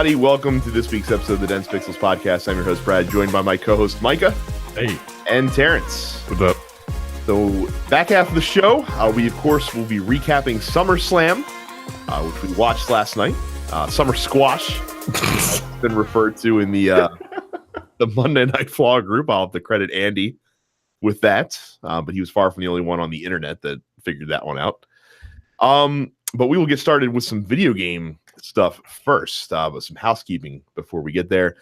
everybody. Welcome to this week's episode of the Dense Pixels Podcast. I'm your host, Brad, joined by my co-host, Micah. Hey. And Terrence. What's up? So, back half of the show, we, of course, will be recapping Summerslam, which we watched last night. Summer Squash, been referred to in the Monday Night Vlog group. I'll have to credit Andy with that, but he was far from the only one on the internet that figured that one out. But we will get started with some video game stuff first, but some housekeeping before we get there.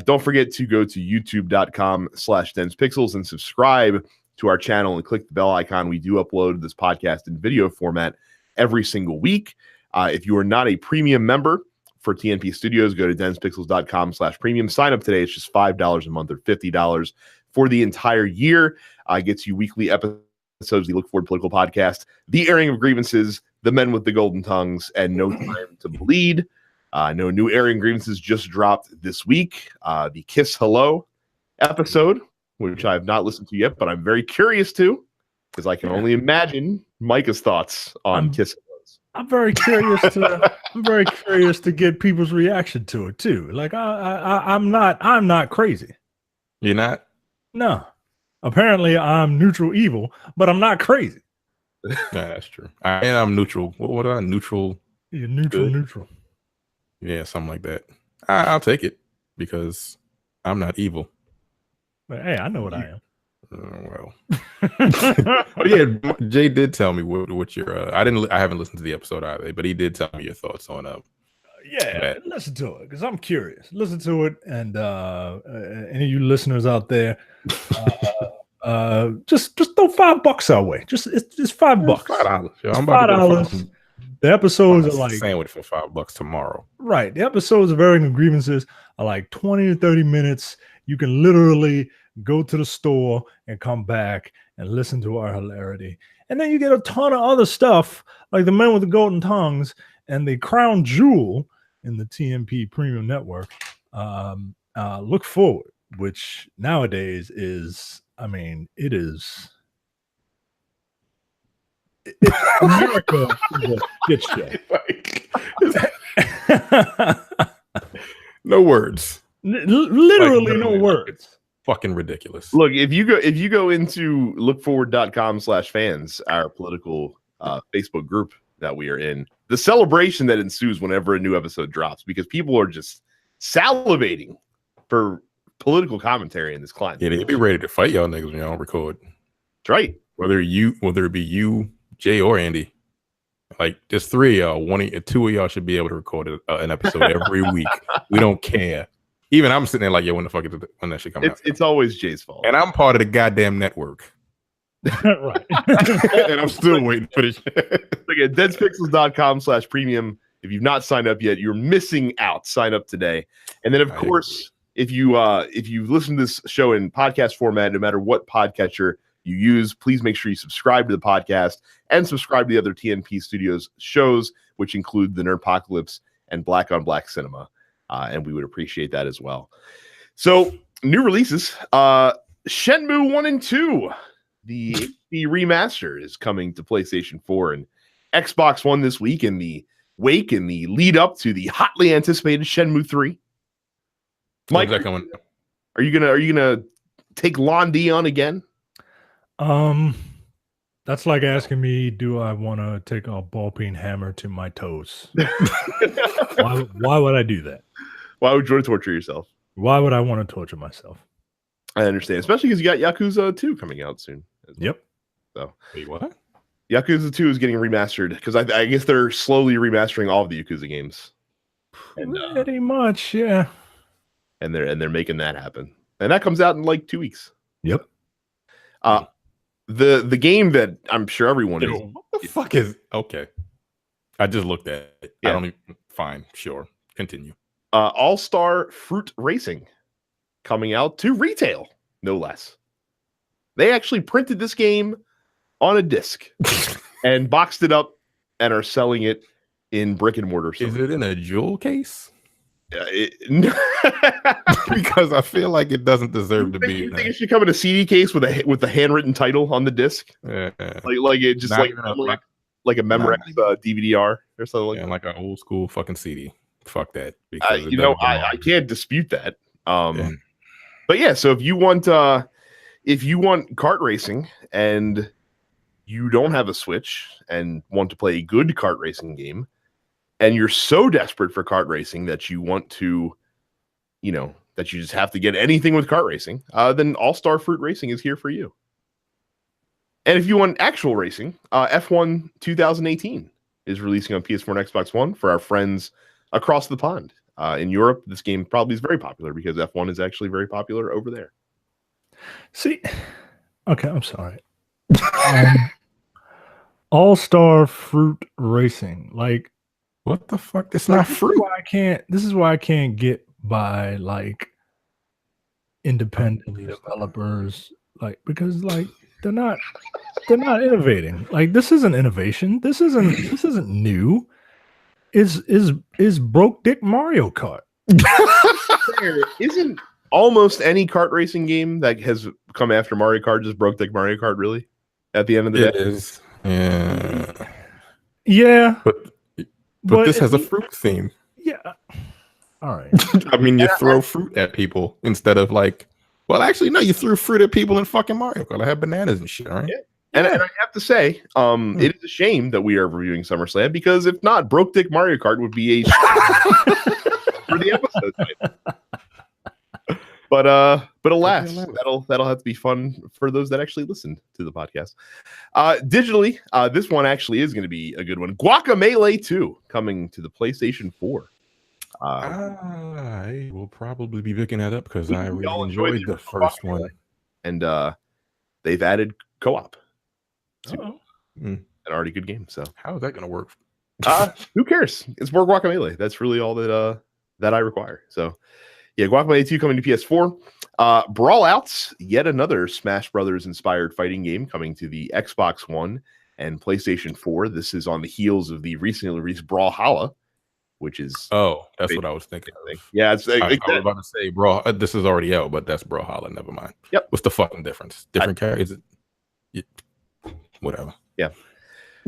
Don't forget to go to youtube.com/densepixels and subscribe to our channel and click the bell icon. We do upload this podcast in video format every single week. If you are not a premium member for TNP Studios, go to densepixels.com/premium. Sign up today. It's just $5 a month or $50 for the entire year. Gets you weekly episodes. The Look Forward Political Podcast, the airing of grievances, the men with the golden tongues, and No Time to Bleed. No new airing grievances just dropped this week. The Kiss Hello episode, which I have not listened to yet, but I'm very curious to, because I can only imagine Micah's thoughts on Kiss Hellos. I'm very curious to. I'm very curious to get people's reaction to it too. Like I'm not crazy. You're not? No. Apparently, I'm neutral evil, but I'm not crazy. Yeah, that's true. I'm neutral. What are neutral? You're neutral. Yeah, something like that. I'll take it because I'm not evil. But hey, I know what I am. Well, oh yeah, Jay did tell me what your. I haven't listened to the episode either, but he did tell me your thoughts on Yeah, listen to it because I'm curious. Listen to it, and any of you listeners out there, just throw $5 our way. Just it's $5. $5. I'm about $5. The episodes are like sandwich for $5 tomorrow. Right. The episodes of airing grievances are like 20 to 30 minutes. You can literally go to the store and come back and listen to our hilarity. And then you get a ton of other stuff like the men with the golden tongues and the crown jewel in the TNP Premium Network. Look Forward, which nowadays is, it is. America is a shit show. No words. Literally no words. Fucking ridiculous. Look, if you go into lookforward.com/fans, our political Facebook group that we are in, the celebration that ensues whenever a new episode drops, because people are just salivating for political commentary in this climate. Yeah, they'd be ready to fight y'all niggas when y'all record. That's right. Whether it be you, Jay, or Andy, like there's three of y'all. Two of y'all should be able to record an episode every week. We don't care. Even I'm sitting there like, yo, when the fuck is when that shit come out? It's always Jay's fault, and I'm part of the goddamn network. Right. And I'm still waiting for this. Look at densepixels.com/premium. If you've not signed up yet, you're missing out. Sign up today. And then, of course, if you listen to this show in podcast format, no matter what podcatcher you use, please make sure you subscribe to the podcast and subscribe to the other TNP Studios shows, which include the Nerdpocalypse and Black on Black Cinema. And we would appreciate that as well. So, new releases. Shenmue 1 and 2. The HD remaster is coming to PlayStation 4 and Xbox One this week in the wake and the lead up to the hotly anticipated Shenmue 3. Mike, are you gonna take Londi on again? That's like asking me, do I want to take a ball peen hammer to my toes? Why would I do that? Why would you want to torture yourself? Why would I want to torture myself? I understand, especially because you got Yakuza 2 coming out soon. Yep. So wait, what? Yakuza 2 is getting remastered because I guess they're slowly remastering all of the Yakuza games. And, pretty much, yeah. And they're making that happen, and that comes out in like 2 weeks. Yep. The game that I'm sure everyone is. What the fuck is okay? I just looked at it. Yeah. I don't even. Fine, sure. Continue. All-Star Fruit Racing coming out to retail, no less. They actually printed this game on a disc and boxed it up and are selling it in brick and mortar stores. Is it in a jewel case? Because I feel like it doesn't deserve to be. You think it should come in a CD case with the handwritten title on the disc? Yeah. Like it just like a Memorex DVD-R or something like that. Like an old school fucking CD. fuck that. I can't dispute that. Yeah. But yeah, so if you want kart racing and you don't have a Switch and want to play a good kart racing game, and you're so desperate for kart racing that you want to, that you just have to get anything with kart racing, then All-Star Fruit Racing is here for you. And if you want actual racing, F1 2018 is releasing on PS4 and Xbox One for our friends across the pond. In Europe, this game probably is very popular because F1 is actually very popular over there. See, okay, I'm sorry. All-Star Fruit Racing, like, what the fuck? It's not fruit. This is why I can't get by like independent developers, like, because like they're not innovating. Like, this isn't innovation. This isn't new. Is broke dick Mario Kart. There isn't almost any kart racing game that has come after Mario Kart just broke dick Mario Kart, really, at the end of the day. It is. Yeah. Yeah. But this has a fruit theme. Yeah. All right. I mean, you throw fruit at people instead of like, well, actually, no, you threw fruit at people in fucking Mario Kart. I have bananas and shit, right? Yeah. And I have to say, it is a shame that we are reviewing SummerSlam, because if not, broke dick Mario Kart would be a for the episode. But alas, that'll have to be fun for those that actually listen to the podcast. Digitally, this one actually is going to be a good one. Guacamelee 2 coming to the PlayStation 4. I will probably be picking that up because I really enjoyed the first one. And they've added co-op. An already good game. So how is that going to work? Who cares? It's more Guacamelee. That's really all that I require. So yeah, Guacamelee 2 coming to PS4. Brawl Outs, yet another Smash Brothers inspired fighting game coming to the Xbox One and PlayStation 4. This is on the heels of the recently released Brawlhalla, which is that's what I was thinking. Yeah, it's I was about to say Brawl. This is already out, but that's Brawlhalla. Never mind. Yep. What's the fucking difference? Different characters? Whatever. Yeah.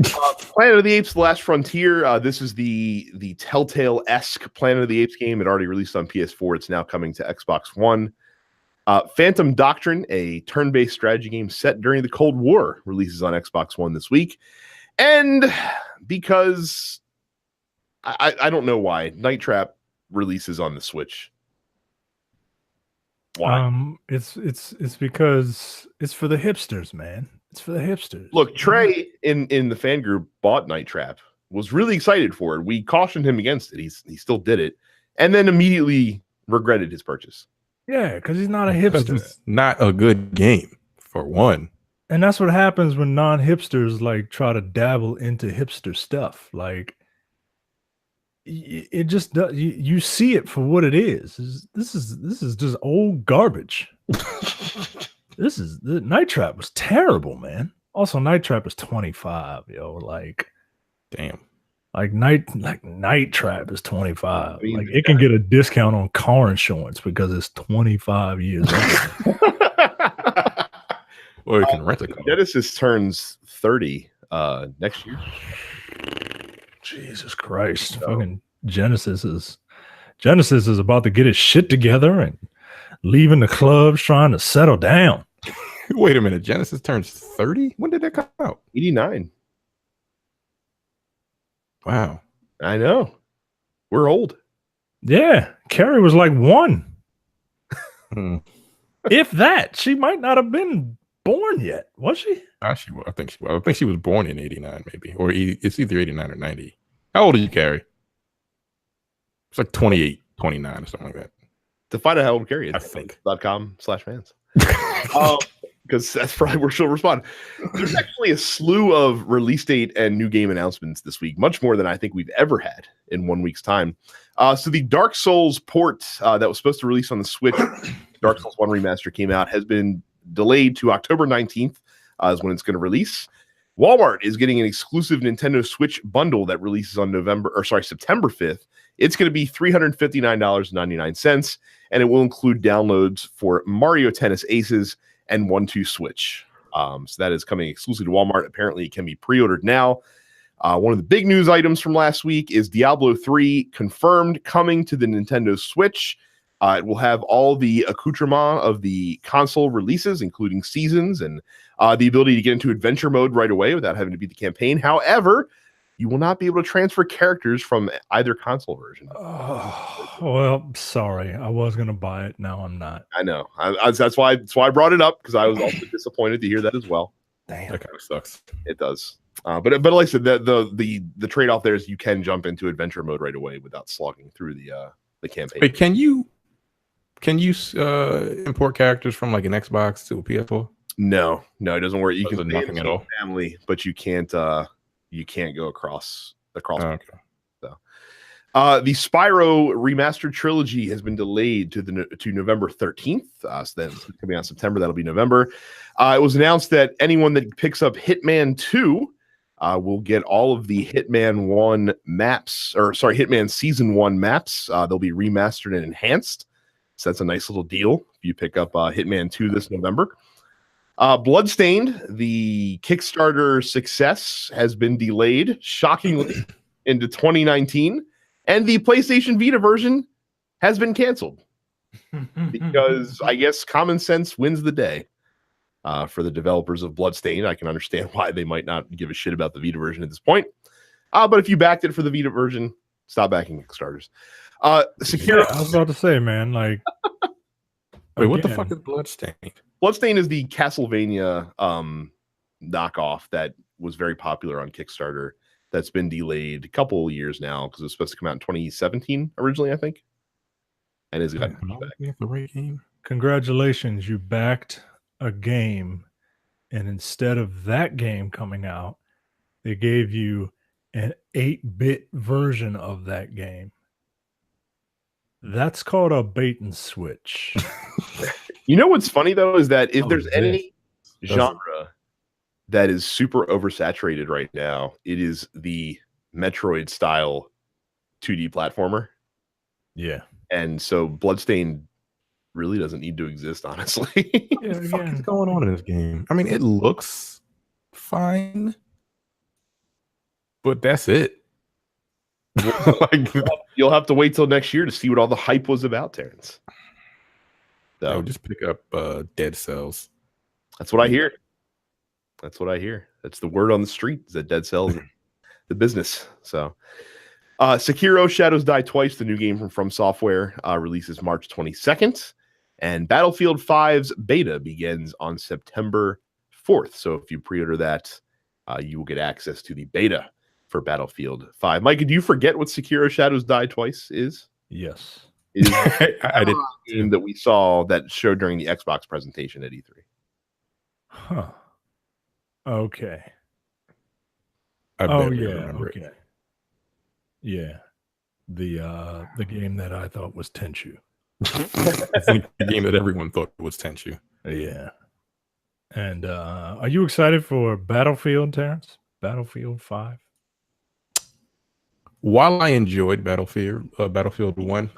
Planet of the Apes: The Last Frontier. This is the Telltale-esque Planet of the Apes game. It already released on PS4. It's now coming to Xbox One. Phantom Doctrine, a turn-based strategy game set during the Cold War, releases on Xbox One this week. And because I don't know why, Night Trap releases on the Switch. Why? It's because it's for the hipsters, man. It's for the hipsters. Look, Trey in the fan group bought Night Trap, was really excited for it. We cautioned him against it. He still did it, and then immediately regretted his purchase. Yeah, because he's not a hipster. It's not a good game, for one. And that's what happens when non-hipsters like try to dabble into hipster stuff. Like, it just does. You see it for what it is. This is just old garbage. The Night Trap was terrible, man. Also, Night Trap is 25, yo. Like, damn. Like Night Trap is 25. I mean, like, it can get a discount on car insurance because it's 25 years old. Or you can rent a car. Genesis turns 30 next year. Jesus Christ. Fucking Genesis is about to get his shit together and leaving the clubs, trying to settle down. Wait a minute. Genesis turns 30? When did that come out? 89. Wow. I know. We're old. Yeah. Carrie was like 1. If that. She might not have been born yet. Was she? I think she was born in 89, maybe. Or it's either 89 or 90. How old are you, Carrie? It's like 28, 29 or something like that. To find out how old Carrie is, I think. .com/fans. Because that's probably where she'll respond. There's actually a slew of release date and new game announcements this week, much more than I think we've ever had in 1 week's time. So the Dark Souls port that was supposed to release on the Switch, Dark Souls 1 Remaster, came out, has been delayed to October 19th is when it's going to release. Walmart is getting an exclusive Nintendo Switch bundle that releases on September 5th. It's going to be $359.99, and it will include downloads for Mario Tennis Aces and 1-2 Switch. So that is coming exclusively to Walmart. Apparently, it can be pre-ordered now. One of the big news items from last week is Diablo 3 confirmed coming to the Nintendo Switch. It will have all the accoutrement of the console releases, including seasons and the ability to get into adventure mode right away without having to beat the campaign. However, you will not be able to transfer characters from either console version. Oh, well, sorry. I was going to buy it. Now I'm not. I know. That's why I brought it up, because I was also disappointed to hear that as well. Damn. That kind of sucks. It does. But like I said, the trade-off there is you can jump into adventure mode right away without slogging through the campaign. Wait, can you import characters from like an Xbox to a PS4? No, it doesn't work. You can nothing at all. Family, but you can't go across the cross. Okay. So, the Spyro remastered trilogy has been delayed to November 13th. So then it's coming out September. That'll be November. It was announced that anyone that picks up Hitman 2 will get all of the Hitman 1 maps, Hitman Season 1 maps. They'll be remastered and enhanced. So that's a nice little deal if you pick up Hitman 2 this November. Bloodstained, the Kickstarter success has been delayed, shockingly, into 2019. And the PlayStation Vita version has been canceled. Because I guess common sense wins the day. For the developers of Bloodstained, I can understand why they might not give a shit about the Vita version at this point. But if you backed it for the Vita version, stop backing Kickstarters. Sekiro. I was about to say, man, like, wait, what the fuck is Bloodstained? Bloodstained is the Castlevania knockoff that was very popular on Kickstarter. That's been delayed a couple of years now because it was supposed to come out in 2017 originally, I think. And is it the right game? Congratulations, you backed a game, and instead of that game coming out, they gave you an 8-bit version of that game. That's called a bait and switch. You know what's funny though is that if there's any genre that is super oversaturated right now, it is the Metroid style 2D platformer. Yeah. And so Bloodstained really doesn't need to exist, honestly. What the fuck is going on in this game? I mean, it looks fine, but that's it. Like, you'll have to wait till next year to see what all the hype was about, Terrence. So just pick up Dead Cells. That's what I hear. That's the word on the street, is that Dead Cells is the business. So Sekiro Shadows Die Twice, the new game from Software, releases March 22nd. And Battlefield 5's beta begins on September 4th. So if you pre-order that, you will get access to the beta for Battlefield 5. Mike, do you forget what Sekiro Shadows Die Twice is? Yes. It is I did. a game that we saw that showed during the Xbox presentation at E3. Huh. Okay. I remember it. Yeah. The game that I thought was Tenchu. I think the game that everyone thought was Tenchu. Yeah. And are you excited for Battlefield, Terrence? Battlefield 5? While I enjoyed Battlefield 1,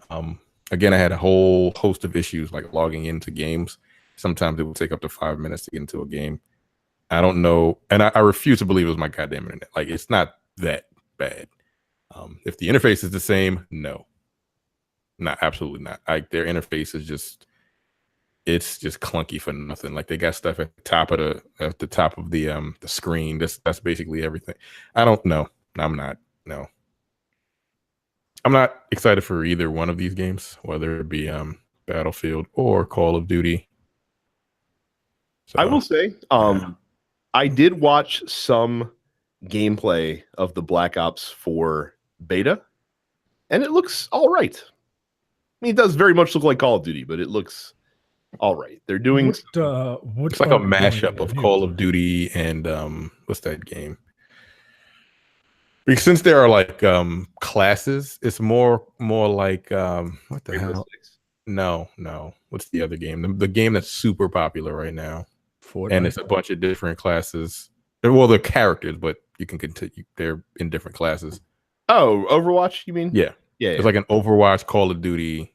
again, I had a whole host of issues like logging into games. Sometimes it would take up to 5 minutes to get into a game. I don't know. And I refuse to believe it was my goddamn internet. Like, it's not that bad. If the interface is the same, no. Not absolutely not. Their interface is just, it's just clunky for nothing. Like, they got stuff at the top of the screen. That's basically everything. I don't know. I'm not excited for either one of these games, whether it be Battlefield or Call of Duty. So, I will say, I did watch some gameplay of the Black Ops 4 beta, and it looks all right. I mean, it does very much look like Call of Duty, but it looks all right. They're doing it's like a mashup of Call of Duty and what's that game? Because since there are like classes, it's more like what the hell? No. What's the other game? The game that's super popular right now. Fortnite. And it's a bunch of different classes. Well, they're characters, but you can continue. They're in different classes. Oh, Overwatch, you mean? Yeah. It's like an Overwatch, Call of Duty,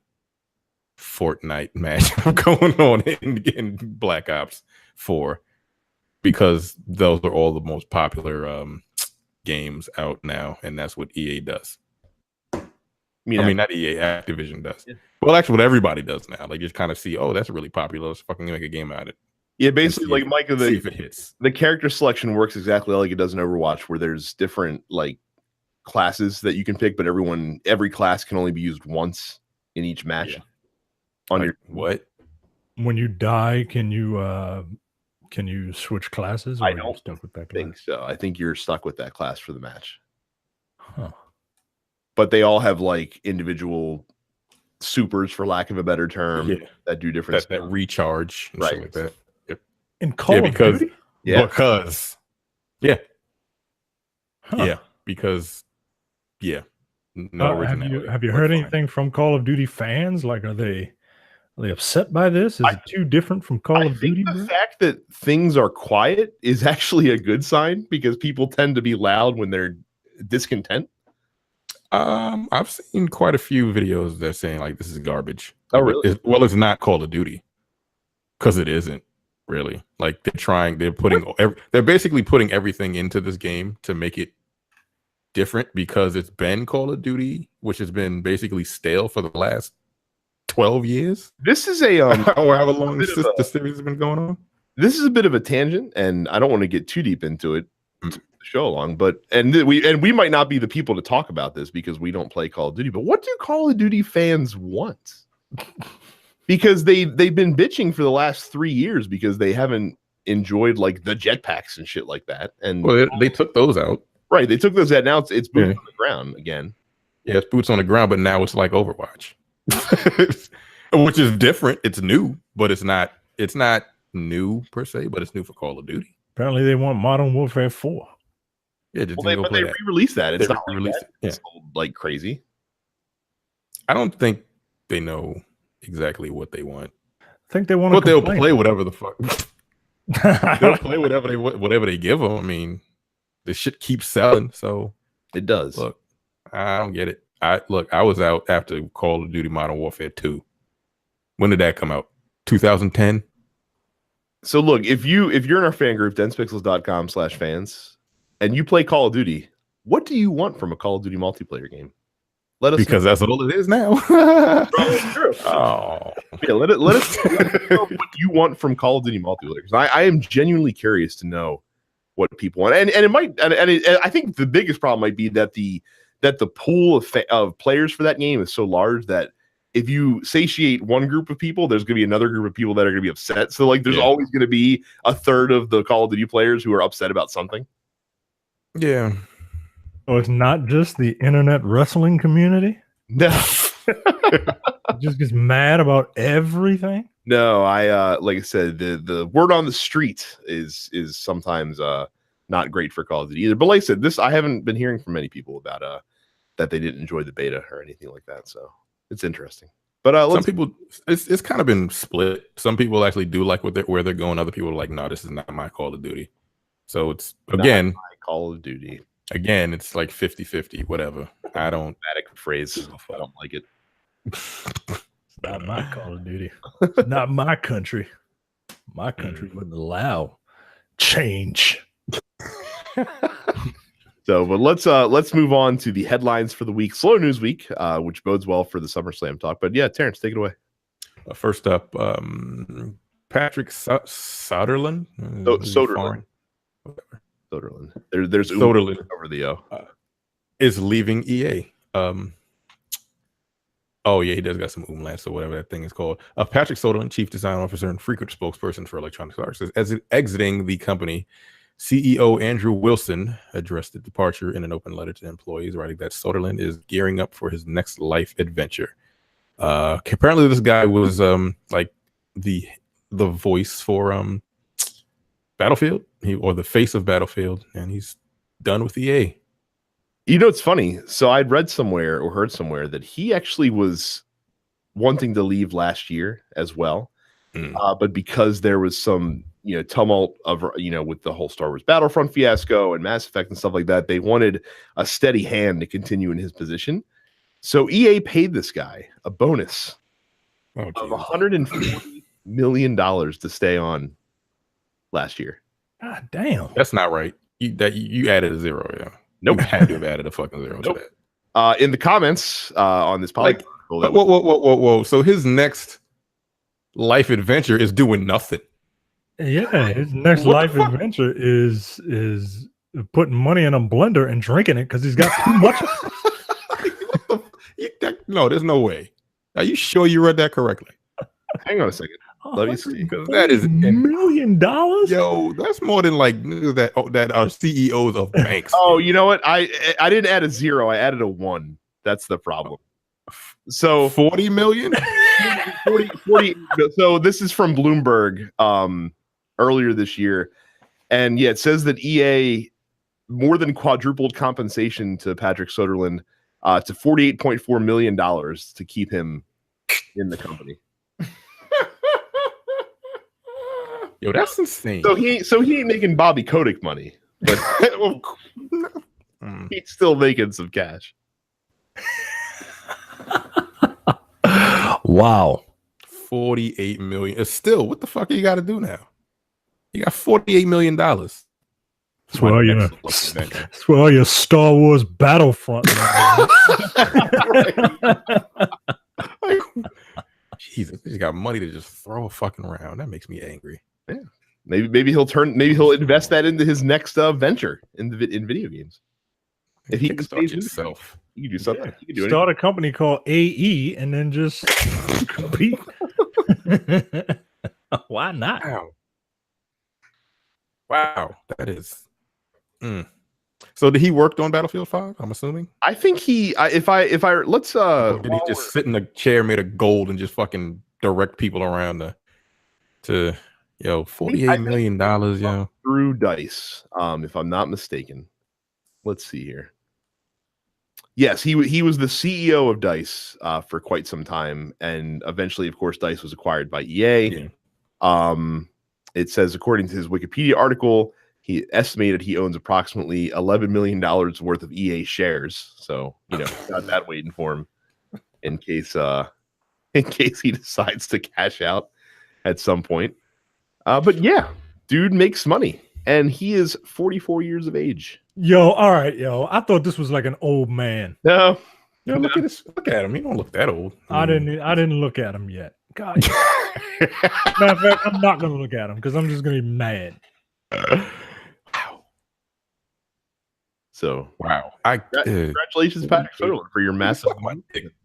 Fortnite match going on in Black Ops 4, because those are all the most popular games out now, and that's what EA does. I mean, not EA, Activision does. Yeah. Well, actually, what everybody does now. Like, just kind of see, oh, that's really popular. Let's fucking make a game out of it. Yeah, basically, like Micah, see if it hits. The character selection works exactly like it does in Overwatch, where there's different like classes that you can pick, but every class can only be used once in each match. Yeah. On like, your what? When you die, can you switch classes? Or I are you don't stuck with that class? think so. I think you're stuck with that class for the match. Huh. But they all have like individual supers, for lack of a better term, that do different that recharge and stuff like that. Yep. In Call of Duty? Because Huh. because no originality. Have you heard anything from Call of Duty fans? Like, are they upset by this? Is it too different from Call of Duty? The fact that things are quiet is actually a good sign, because people tend to be loud when they're discontent. I've seen quite a few videos that saying like this is garbage. Oh, really? It's not Call of Duty, because it isn't really. Like they're basically putting everything into this game to make it different, because it's been Call of Duty, which has been basically stale for the last 12 years. This is a or however long the series has been going on. This is a bit of a tangent, and I don't want to get too deep into it to show along, but we might not be the people to talk about this because we don't play Call of Duty. But what do Call of Duty fans want? Because they've been bitching for the last 3 years because they haven't enjoyed like the jetpacks and shit like that. And they took those out. Right, they took those out. Now it's boots on the ground again. Yeah, it's boots on the ground, but now it's like Overwatch, which is different. It's new, but it's not new per se, but it's new for Call of Duty. Apparently, they want Modern Warfare 4. Yeah, but they re-released that. It's not re-released it. It's sold like crazy. I don't think they know exactly what they want. I think they want. But they'll play whatever the fuck. They'll play whatever they give them. I mean, the shit keeps selling, so it does. Look, I don't get it. I was out after Call of Duty Modern Warfare 2. When did that come out? 2010. So look, if you're in our fan group, denspixels.com/fans, and you play Call of Duty, what do you want from a Call of Duty multiplayer game? Let us because that's all it is now. True. Oh, yeah. Let us know what you want from Call of Duty multiplayer. Because I am genuinely curious to know what people want, and it might, and I think the biggest problem might be that the pool of players for that game is so large that if you satiate one group of people, there's going to be another group of people that are going to be upset. So like, there's always going to be a third of the Call of Duty players who are upset about something. Yeah. Oh, it's not just the internet wrestling community? No. It just gets mad about everything? No, I like I said, the word on the street is sometimes not great for Call of Duty either. But like I said, I haven't been hearing from many people about that they didn't enjoy the beta or anything like that. So it's interesting. But some people, it's kind of been split. Some people actually do like where they're going. Other people are like, no, this is not my Call of Duty. So it's again not my Call of Duty. Again, it's like 50-50, whatever. I don't phrase. I don't like it. It's not my Call of Duty. It's not my country. My country wouldn't allow change. So, but let's move on to the headlines for the week. Slow news week, which bodes well for the SummerSlam talk. But yeah, Terrence, take it away. First up, Patrick Soderlund. Soderlund. Whatever. Soderlund. There's Soderlund over the O. Is leaving EA. Oh yeah, he does got some umlauts or whatever that thing is called. Patrick Soderlund, chief design officer and frequent spokesperson for Electronic Arts, as exiting the company. CEO Andrew Wilson addressed the departure in an open letter to employees, writing that Soderlund is gearing up for his next life adventure. Apparently, this guy was like the voice for Battlefield, or the face of Battlefield, and he's done with EA. You know, it's funny. So I'd read somewhere or heard somewhere that he actually was wanting to leave last year as well. But because there was some, tumult of, with the whole Star Wars Battlefront fiasco and Mass Effect and stuff like that, they wanted a steady hand to continue in his position. So EA paid this guy a bonus of $140 million to stay on last year. God damn. That's not right. You added a zero, yeah. Nope. You had to have added a fucking zero Nope. to that. In the comments on this Like, podcast, whoa. So his next life adventure is doing nothing. Yeah, his next What the life fuck? adventure is putting money in a blender and drinking it because he's got too much. No, there's no way. Are you sure you read that correctly? hang on a second. Let me see. Because that is $1 million. Yo, that's more than like that are CEOs of banks. Oh, you know what? I didn't add a 0. I added a 1. That's the problem. So 40 million? 40. So this is from Bloomberg earlier this year. And yeah, it says that EA more than quadrupled compensation to Patrick Soderlund to $48.4 million to keep him in the company. Yo, that's insane. So he ain't making Bobby Kotick money, but he's still making some cash. Wow. 48 million. It's still, what the fuck you got to do now? You got $48 million. That's where your Star Wars Battlefront. Jesus, he's got money to just throw a fucking around. That makes me angry. Yeah, maybe he'll invest that into his next venture in video games. If he can start yourself, you can do something. Yeah. You can do Start a company called AE and then just compete. Why not? Wow, that is. So did he work on Battlefield 5? I'm assuming. I think he. If I let's. Or did he just sit in a chair made of gold and just fucking direct people around to $48 million, yo, through DICE, if I'm not mistaken. Let's see here. Yes, he was the CEO of DICE for quite some time, and eventually, of course, DICE was acquired by EA. Yeah. It says, according to his Wikipedia article, he estimated he owns approximately $11 million worth of EA shares. So got that waiting for him in case he decides to cash out at some point. But yeah, dude makes money, and he is 44 years of age. Yo, all right, yo. I thought this was like an old man. No, look at this. Look at him. He don't look that old. I didn't look at him yet. God. Matter of fact, I'm not gonna look at him because I'm just gonna be mad. Wow. So wow. Congratulations, Patrick Soderlund, for your massive money.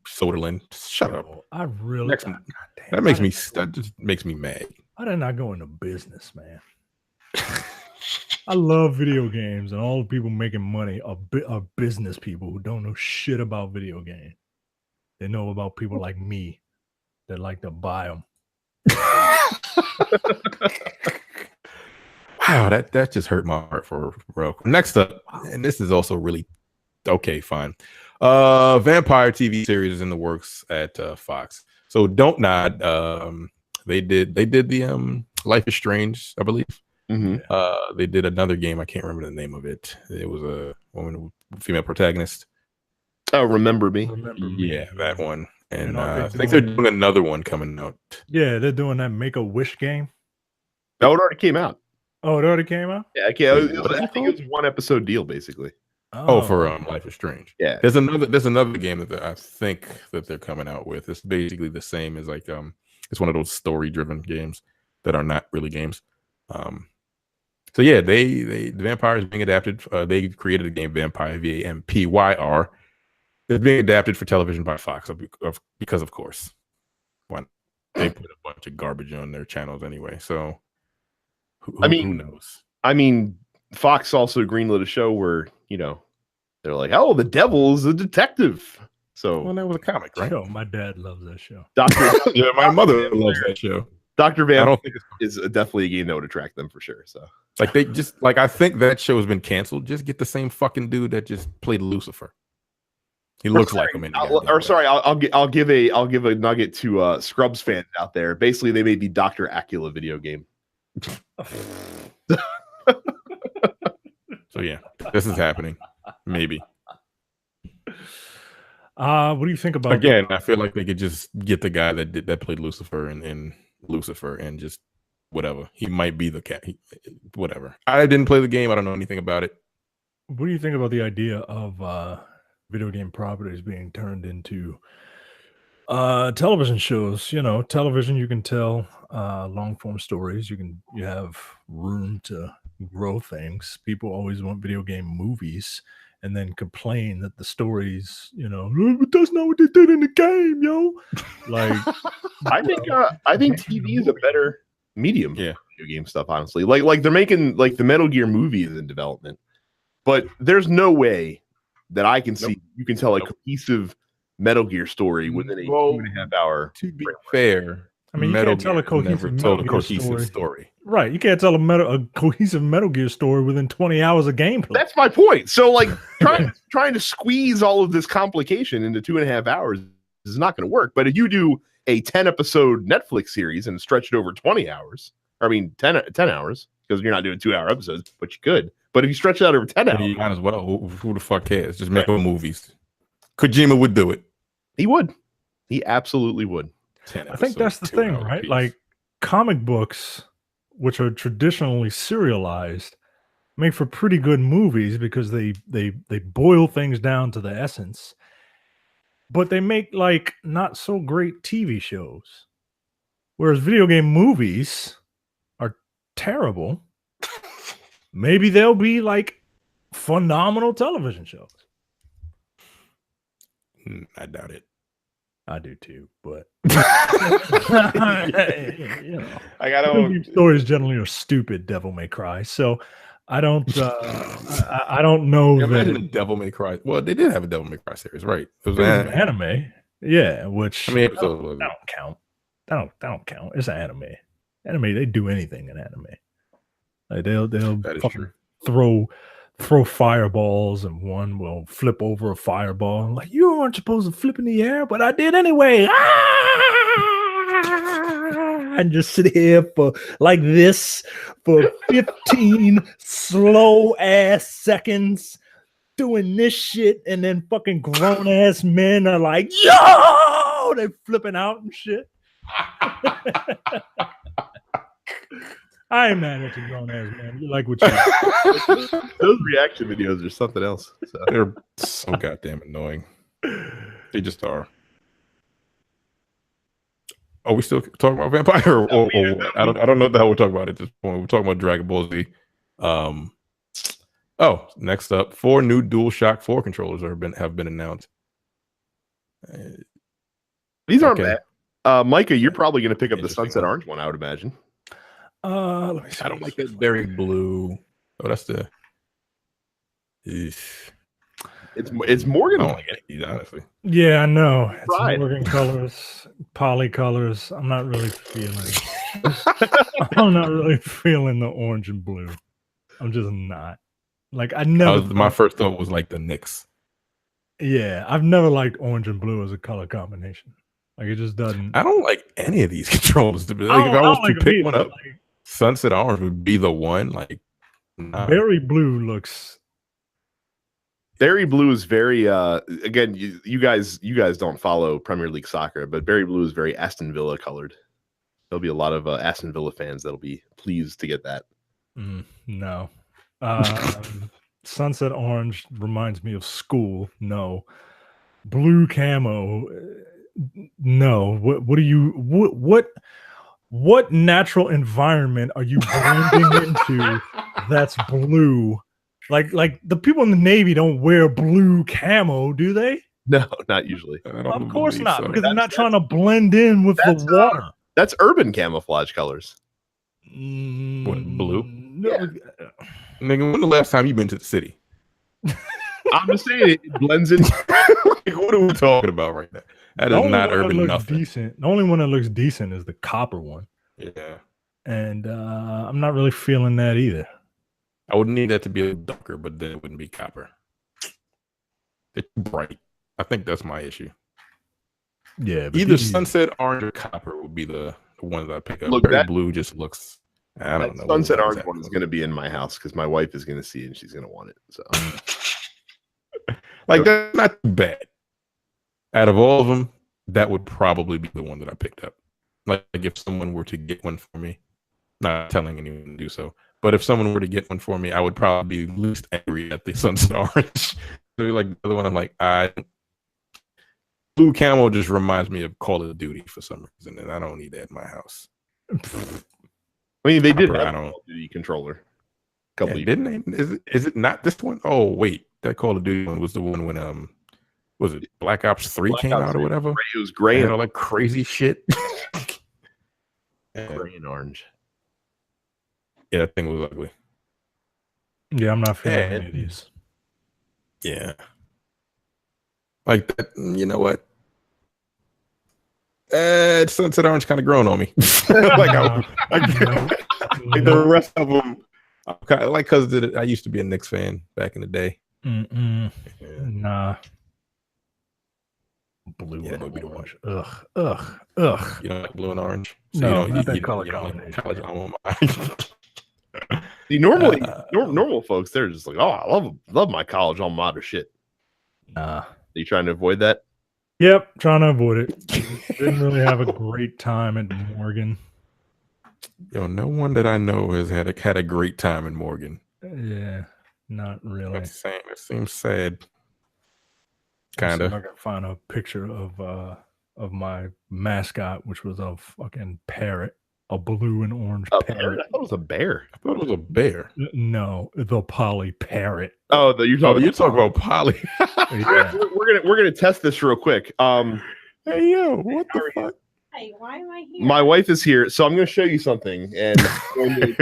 Soderlund, shut up. I really that just makes me mad. Why didn't I go into business, man? I love video games, and all the people making money are business people who don't know shit about video games. They know about people like me that like to buy them. Wow, that just hurt my heart for real. Next up, and this is also really okay, fine. Vampyr TV series is in the works at Fox. So don't nod. They did the Life is Strange, I believe. Mm-hmm. They did another game. I can't remember the name of it. It was a woman, female protagonist. Oh, Remember Me. Yeah, that one. And I think they're doing another one coming out. Yeah, they're doing that Make-A-Wish game. No, it already came out. Oh, it already came out? Yeah, I think it was one episode deal, basically. Oh, for Life is Strange. Yeah. There's another game that I think that they're coming out with. It's basically the same as like it's one of those story-driven games that are not really games. So yeah, the Vampyr is being adapted. They created a game, Vampyr, VAMPYR. It's being adapted for television by Fox because, of course, they put a bunch of garbage on their channels anyway. So, who knows? I mean, Fox also greenlit a show where they're like, "Oh, the devil is a detective." So, that was a comic, right? Yo, my dad loves that show. Yeah, my mother loves that show. Dr. Van, I don't think is definitely a game that would attract them for sure. So, I think that show has been canceled. Just get the same fucking dude that just played Lucifer. He looks like him. I'll give a nugget to Scrubs fans out there. Basically, they made the Dr. Acula video game. So yeah, this is happening. Maybe. What do you think about? Again, I feel like they could just get the guy that played Lucifer and Lucifer and just whatever. He might be the cat. Whatever. I didn't play the game. I don't know anything about it. What do you think about the idea of video game properties being turned into television shows? You know, television, you can tell long form stories. You have room to grow things. People always want video game movies and then complain that the stories, you know, "Oh, but that's not what they did in the game, yo." Like, I think TV is a better medium Yeah. for video game stuff, honestly. Like they're making like the Metal Gear movie is in development, but there's no way that I can see you can tell a cohesive Metal Gear story within a 2.5 hour. To be fair, I mean, you Metal can't tell a Gear never cohesive told a Metal Gear cohesive story. right? You can't tell a cohesive Metal Gear story within 20 hours of gameplay. That's my point. So like trying to squeeze all of this complication into 2.5 hours is not going to work. But if you do a 10 episode Netflix series and stretch it over 20 hours, I mean 10 hours, because you're not doing 2-hour episodes, but you could. But if you stretch it out over 10 hours, You might as well. Who the fuck cares? Just make movies. Kojima would do it. he would. He absolutely would. 10 I think that's the episodes, 2 thing, hours right? apiece. Like comic books, which are traditionally serialized, make for pretty good movies because they boil things down to the essence. But they make like not so great TV shows. Whereas video game movies are terrible. Maybe they'll be like phenomenal television shows. I doubt it. I do too, but I video game stories generally are stupid. Devil May Cry, so I don't. I don't know Imagine a that Devil May Cry. Well, they did have a Devil May Cry series, right? It was it was an an anime. Yeah, which How many episodes was that it? don't count. That don't count. It's an anime. Anime, they do anything in anime. Like they'll That is fucking true. throw fireballs, and one will flip over a fireball. Like, you weren't supposed to flip in the air, but I did anyway. And just sit here for like this for 15 slow ass seconds doing this shit, and then fucking grown ass men are like, yo, they flipping out and shit. I ain't mad at you, grown ass man. You like what you do. Those reaction videos are something else. So. They're so goddamn annoying. They just are. Are we still talking about Vampire? Or what? I don't know what the hell we're talking about at this point. We're talking about Dragon Ball Z. Next up, 4 new DualShock 4 controllers have been announced. These aren't Okay. bad. Micah, you're probably going to pick up the Interesting. Sunset Orange one, I would imagine. Let me see. I don't like that berry blue. Oh, that's the. Eesh. It's I Morgan. don't like any of these, honestly. Yeah, I know. It's Right. Morgan colors, poly colors. I'm not really feeling. I'm not really feeling the orange and blue. I'm just not. Like I never. My first thought was like the Knicks. Yeah, I've never liked orange and blue as a color combination. Like it just doesn't. I don't like any of these controllers. To be I like, if I don't was like to them pick either, one up, like, Sunset Orange would be the one. Like, nah. berry blue looks. Berry blue is very again, you guys don't follow Premier League soccer, but berry blue is very Aston Villa colored. There'll be a lot of Aston Villa fans that'll be pleased to get that. No. Sunset orange reminds me of school. No. Blue camo. No. What are you what natural environment are you blending into that's blue? Like the people in the Navy don't wear blue camo, do they? No, not usually. Of course believe not, so. because they're not That's- trying to blend in with the that's, water. That's urban camouflage colors. blue? No, Nigga, when the last time you been to the city? I'm just saying it blends in. Like, what are we talking about right now? That the is only not one that urban looks nothing. decent. The only one that looks decent is the copper one. Yeah. And I'm not really feeling that either. I would need that to be a darker, but then it wouldn't be copper. It's bright. I think that's my issue. Yeah, but Either these- sunset orange or copper would be the ones I pick up. Look, Berry that- blue just looks. I don't know. Sunset what orange exactly one is going to be in my house because my wife is going to see it and she's going to want it. So like that's not too bad. Out of all of them, that would probably be the one that I picked up. Like if someone were to get one for me, not telling anyone to do so, But if someone were to get one for me, I would probably be least angry at the Sunset Orange. So like the other one, I'm like, Blue Camel just reminds me of Call of Duty for some reason, and I don't need that in my house. I mean, they did have I a don't. Call of Duty controller. Couple Yeah, didn't they? Is it not this one? Oh wait, that Call of Duty one was the one when was it Black Ops 3 came out or whatever? It was gray and and all that crazy shit. gray and orange. Yeah, that thing was ugly. Yeah, I'm not feeling any of these. Yeah. Like that, you know what? Sunset Orange kind of grown on me. Like the rest of them, I'm kind of like because I used to be a Knicks fan back in the day. Yeah. Nah. Blue and orange. Ugh. You don't like blue and orange? So No, you not don't, that color you don't like combination. college alma mater. See, normally, normal folks, they're just like, oh, I love my college alma mater shit. Nah. Are you trying to avoid that? Yep, trying to avoid it. Didn't really have a great time at Morgan. Yo, no one that I know has had a great time in Morgan. Yeah, not really. That's saying it seems sad. Kind Kind of. of. I can find a picture of my mascot, which was a fucking parrot, a blue and orange Oh, parrot. that was a bear. I thought it was a bear. No, the Polly parrot. Oh, you're talking. You're talking about Polly. Yeah. We're gonna test this real quick. Hey yo, what the fuck? Hey, why am I here? My wife is here, so I'm going to show you something, and we're going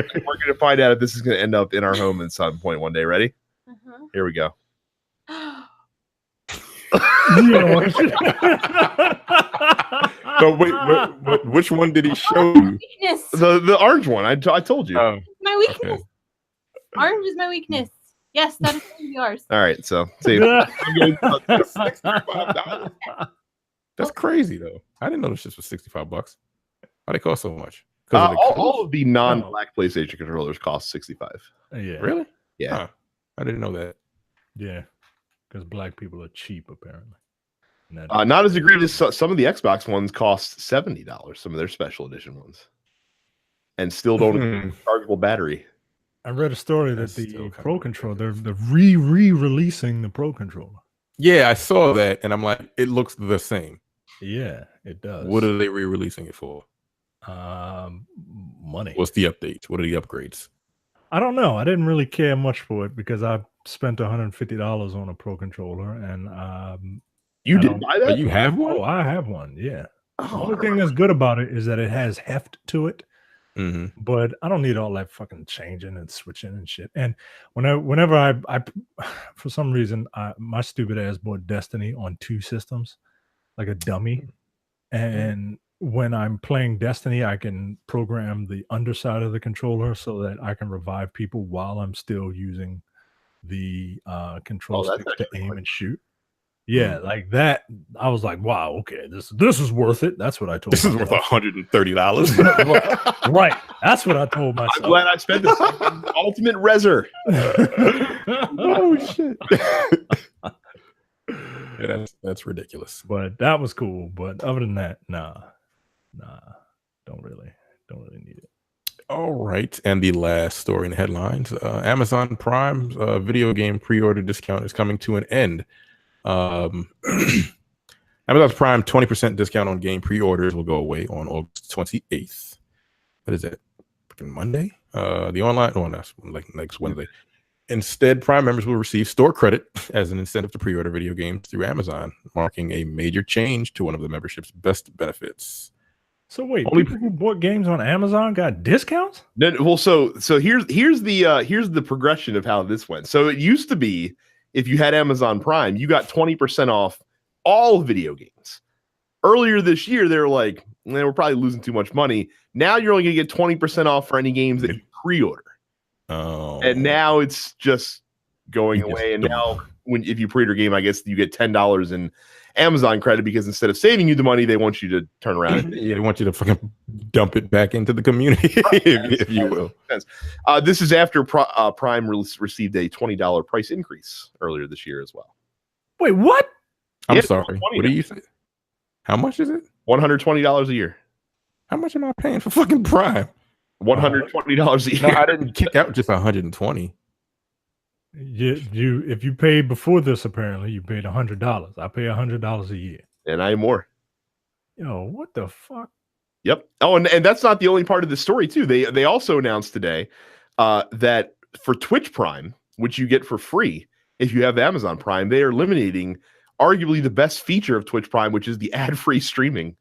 to find out if this is going to end up in our home at some point one day. Ready? Uh-huh. Here we go. So wait, which one did he show you? Weakness. The orange one. I told you. My weakness. Okay. Orange is my weakness. Yes, that is yours. All right, so see. $65. That's crazy though. I didn't know this shit was $65. Why they cost so much? All of the non-black PlayStation controllers cost $65. Yeah. Really? Yeah. Huh. I didn't know that. Yeah. Because black people are cheap, apparently. Not as egregious. Some of the Xbox ones cost $70. Some of their special edition ones, and still don't include a chargeable battery. I read a story that That's the still kinda Pro Controller, they're re-releasing the Pro Controller. Yeah, I saw that, and I'm like, it looks the same. Yeah, it does. What are they re-releasing it for? Money. What's the update? What are the upgrades? I don't know. I didn't really care much for it because I spent $150 on a Pro Controller, and You I did don't- buy that? But you have one? oh, I have one. Yeah. The Oh, only thing that's good about it is that it has heft to it. Mm-hmm. But I don't need all that fucking changing and switching and shit. And whenever I for some reason, my stupid ass bought Destiny on 2 systems, like a dummy. And when I'm playing Destiny, I can program the underside of the controller so that I can revive people while I'm still using the control that's sticks to actually aim quite and shoot. Yeah, like that. I was like, wow, okay, this is worth it. That's what I told This is worth myself. $130. Right. That's what I told myself. I'm glad I spent this ultimate reser. Oh shit! Yeah, that's ridiculous. But that was cool. But other than that, nah, don't really need it. All right, and the last story in the headlines: Amazon Prime's video game pre-order discount is coming to an end. Amazon Prime 20% discount on game pre-orders will go away on August 28th. What is that? Fucking Monday? The online one, that's like next Wednesday. Instead, Prime members will receive store credit as an incentive to pre-order video games through Amazon, marking a major change to one of the membership's best benefits. So wait, Only- people who bought games on Amazon got discounts? No, well, so here's the progression of how this went. So it used to be if you had Amazon Prime, you got 20% off all video games. Earlier this year, they were like, we're probably losing too much money. Now you're only gonna get 20% off for any games that you pre-order. Oh, And now it's just going away. And now if you pre-order a game, I guess you get $10 in Amazon credit because instead of saving you the money, they want you to turn around. yeah, they want you to fucking dump it back into the community, if you will. This is after Prime received a $20 price increase earlier this year as well. Wait, what? I'm Yeah, sorry. $20 What do you say? How much is it? $120 a year. How much am I paying for fucking Prime? $120 a No, year. I didn't kick out just 120. You if you paid before this, apparently you paid $100. I pay $100 a year. And I am more. Yo, what the fuck? Yep. Oh, and that's not the only part of the story too. They also announced today that for Twitch Prime, which you get for free if you have Amazon Prime, they are eliminating arguably the best feature of Twitch Prime, which is the ad-free streaming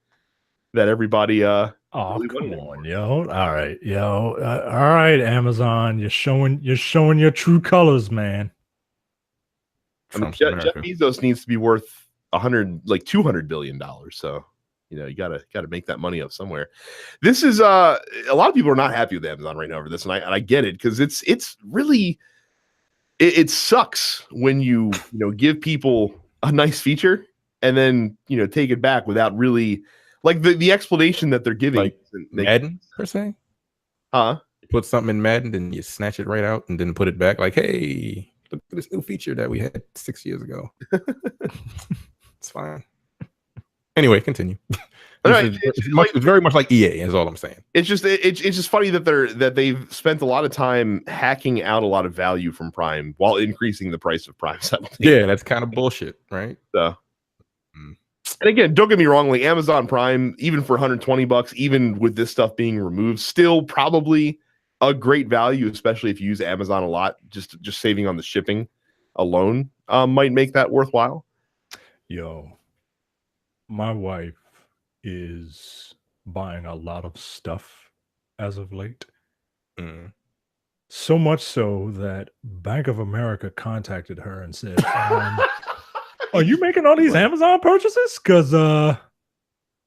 that everybody Oh, really come wanted. on, yo. All right, yo. All right, Amazon. You're showing your true colors, man. I mean, Trump's Jeff America. Bezos needs to be worth $200 billion. So, you gotta make that money up somewhere. This is a lot of people are not happy with Amazon right now over this, and I get it, because it's really it sucks when you give people a nice feature and then take it back without really like the explanation that they're giving. Like Madden per se. You put something in Madden and you snatch it right out and then put it back. Like, hey, look at this new feature that we had 6 years ago. It's fine. Anyway, continue. Right. It's very much like EA, is all I'm saying. It's just funny that they've spent a lot of time hacking out a lot of value from Prime while increasing the price of Prime. Yeah, that's kind of bullshit, right? So, and again, don't get me wrong, like Amazon Prime, even for $120, even with this stuff being removed, still probably a great value, especially if you use Amazon a lot. Just saving on the shipping alone might make that worthwhile. Yo, my wife is buying a lot of stuff as of late. So much so that Bank of America contacted her and said, are you making all these Amazon purchases? Because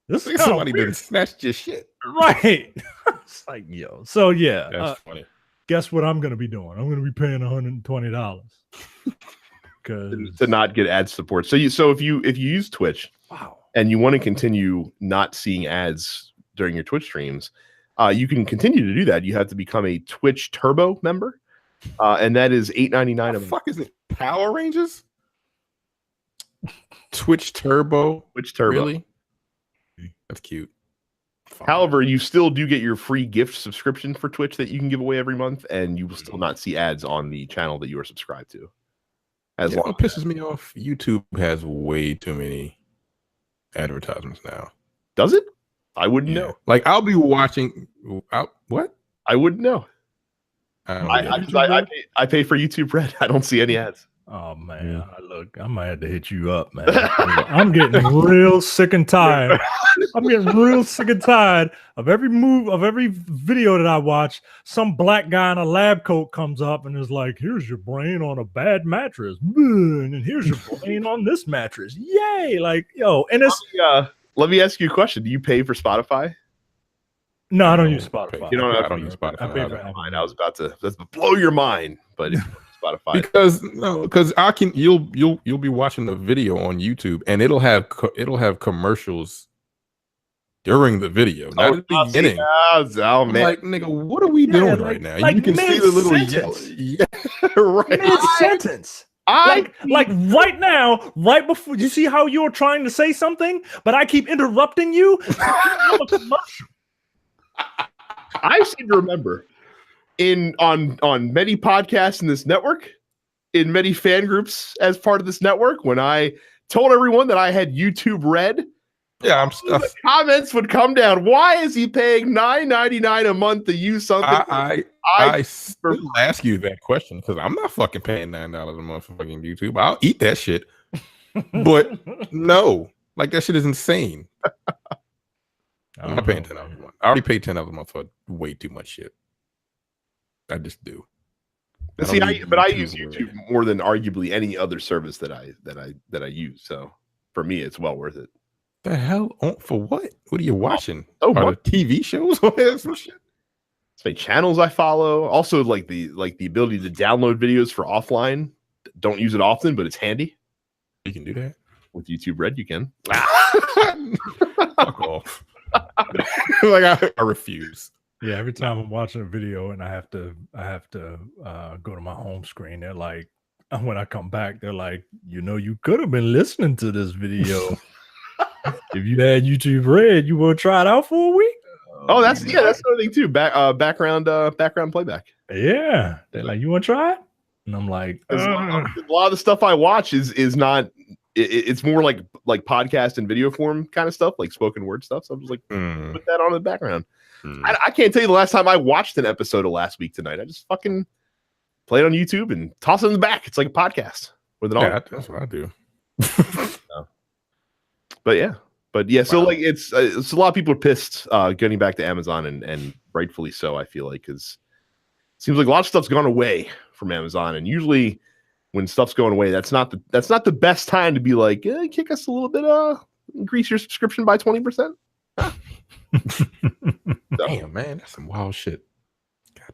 this is somebody didn't snatch your shit. Right. It's like, yo. So yeah. That's funny. Guess what I'm gonna be doing? I'm gonna be paying $120. To not get ad support. So if you use Twitch, wow, and you want to continue not seeing ads during your Twitch streams, you can continue to do that. You have to become a Twitch Turbo member, and that is $8.99. What the fuck is it? Power Rangers? Twitch Turbo? Twitch Turbo. Really? That's cute. Fine. However, you still do get your free gift subscription for Twitch that you can give away every month, and you will still not see ads on the channel that you are subscribed to. As long what pisses me off, YouTube has way too many advertisements now. Does it? I wouldn't know. Like, I'll be watching. What? I wouldn't know. I pay for YouTube Red. I don't see any ads. Oh man, look, I might have to hit you up, man. I'm getting real sick and tired. I'm getting real sick and tired of every video that I watch. Some black guy in a lab coat comes up and is like, "Here's your brain on a bad mattress, and here's your brain on this mattress." Yay! Like, yo, and it's. Let me ask you a question. Do you pay for Spotify? No, I don't use Spotify. You don't. I don't use Spotify. I was about to blow your mind, but. Spotify. Because you'll be watching the video on YouTube and it'll have commercials during the video, not at the beginning. Oh man, like, nigga, what are we doing right now? Like, you can see the little yellow. Yeah, right. Mid-sentence. Like right now, right before, you see how you're trying to say something, but I keep interrupting you. I seem to remember on many podcasts in this network, in many fan groups as part of this network, when I told everyone that I had YouTube Red, the comments would come down. Why is he paying $9.99 a month to use something? I still ask you that question because I'm not fucking paying $9 a month for fucking YouTube. I'll eat that shit, but no, like that shit is insane. I'm not paying $10 a month. I already paid $10 a month for way too much shit. I just do. See, I use YouTube more than arguably any other service that I use. So for me, it's well worth it. The hell? For what? What are you watching? What? TV shows? Some shit. It's my channels I follow. Also, like the ability to download videos for offline. Don't use it often, but it's handy. You can do that with YouTube Red. You can. Fuck off. Like I refuse. Yeah, every time I'm watching a video and I have to go to my home screen, they're like, when I come back, they're like, you could have been listening to this video. If you had YouTube Red, you want to try it out for a week? Oh, that's another thing too. Background playback. Yeah, they're like, you want to try it? And I'm like, A lot of the stuff I watch is not. It's more like podcast and video form kind of stuff, like spoken word stuff. So I'm just like, put that on in the background. I can't tell you the last time I watched an episode of Last Week Tonight. I just fucking play it on YouTube and toss it in the back. It's like a podcast with an audio. Yeah, that's what I do. But yeah, so like it's a lot of people are pissed getting back to Amazon and rightfully so. I feel like because it seems like a lot of stuff's gone away from Amazon, and usually when stuff's going away, that's not the best time to be like, kick us a little bit, increase your subscription by 20%. Damn, man, that's some wild shit.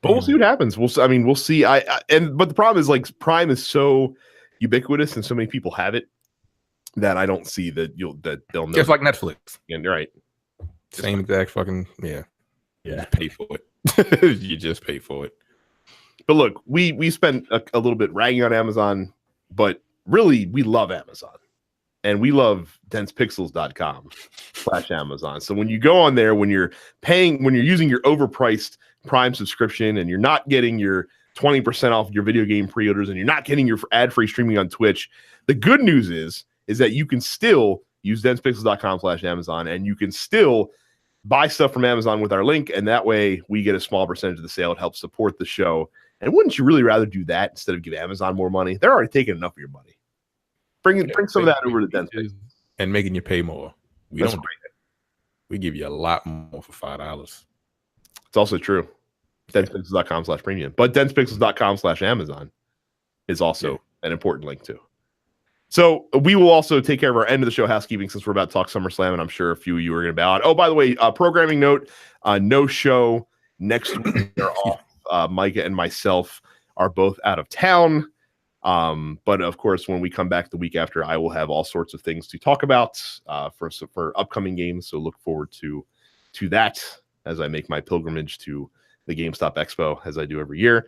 But we'll see what happens. We'll see. But the problem is like Prime is so ubiquitous and so many people have it that I don't see that they'll know. Just like Netflix. Yeah, you're right. Same exact fucking yeah. Yeah. You pay for it. You just pay for it. But look, we spent a little bit ragging on Amazon, but really we love Amazon. And we love densepixels.com/Amazon. So when you go on there, when you're using your overpriced Prime subscription and you're not getting your 20% off your video game pre-orders and you're not getting your ad-free streaming on Twitch, the good news is that you can still use densepixels.com/Amazon and you can still buy stuff from Amazon with our link. And that way we get a small percentage of the sale. It helps support the show. And wouldn't you really rather do that instead of give Amazon more money? They're already taking enough of your money. Bring some of that over to DensPixels. And making you pay more. We That's don't great. We give you a lot more for $5. It's also true. densepixels.com/premium. But densepixels.com/Amazon is also an important link too. So we will also take care of our end of the show housekeeping since we're about to talk SummerSlam, and I'm sure a few of you are going to bow out. Oh, by the way, programming note, no show next week. They're off. Micah and myself are both out of town. But of course, when we come back the week after, I will have all sorts of things to talk about for upcoming games. So look forward to that as I make my pilgrimage to the GameStop Expo as I do every year.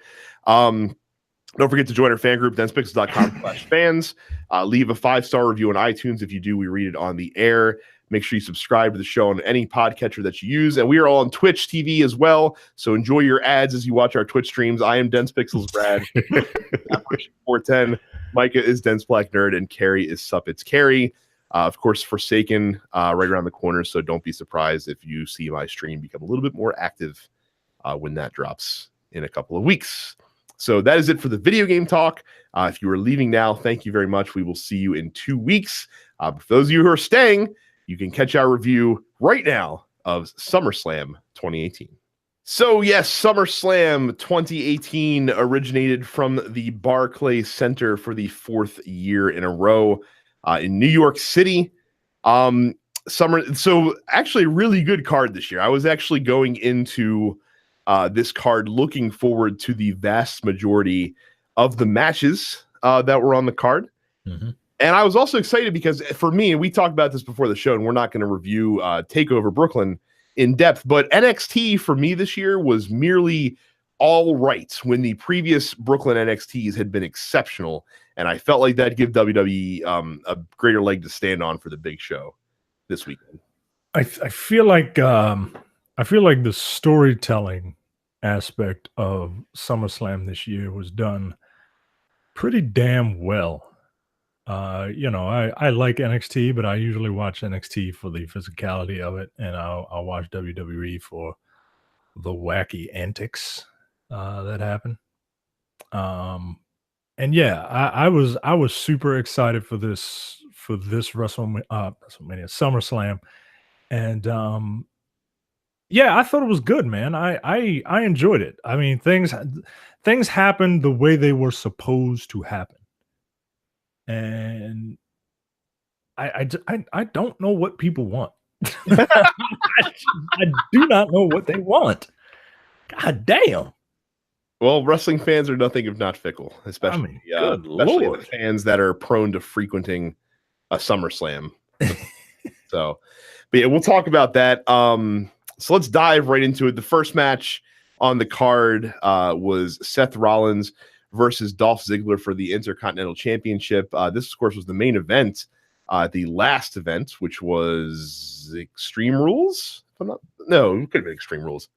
Don't forget to join our fan group, densepixels.com/fans. Leave a 5-star review on iTunes. If you do, we read it on the air. Make sure you subscribe to the show on any podcatcher that you use. And we are all on Twitch TV as well. So enjoy your ads as you watch our Twitch streams. I am Dense Pixels Brad. 410. Micah is Dense Black Nerd. And Carrie is Suppets Carrie. Of course, Forsaken right around the corner. So don't be surprised if you see my stream become a little bit more active when that drops in a couple of weeks. So that is it for the video game talk. If you are leaving now, thank you very much. We will see you in 2 weeks. For those of you who are staying, you can catch our review right now of SummerSlam 2018. So yes, SummerSlam 2018 originated from the Barclays Center for the 4th year in a row in New York City. So actually a really good card this year. I was actually going into this card looking forward to the vast majority of the matches that were on the card. Mm-hmm. And I was also excited because for me, and we talked about this before the show, and we're not going to review TakeOver Brooklyn in depth, but NXT for me this year was merely all right when the previous Brooklyn NXTs had been exceptional. And I felt like that'd give WWE a greater leg to stand on for the big show this weekend. I feel like the storytelling aspect of SummerSlam this year was done pretty damn well. I like NXT, but I usually watch NXT for the physicality of it, and I'll watch WWE for the wacky antics that happen. And yeah, I was super excited for this WrestleMania SummerSlam, and yeah, I thought it was good, man. I enjoyed it. I mean, things happened the way they were supposed to happen. And I don't know what people want. I do not know what they want. God damn. Well, wrestling fans are nothing if not fickle, especially the fans that are prone to frequenting a SummerSlam. But yeah, we'll talk about that. So let's dive right into it. The first match on the card was Seth Rollins versus Dolph Ziggler for the Intercontinental Championship. This, of course, was the main event, the last event, which was Extreme Rules, if I'm not. No, it could have been Extreme Rules.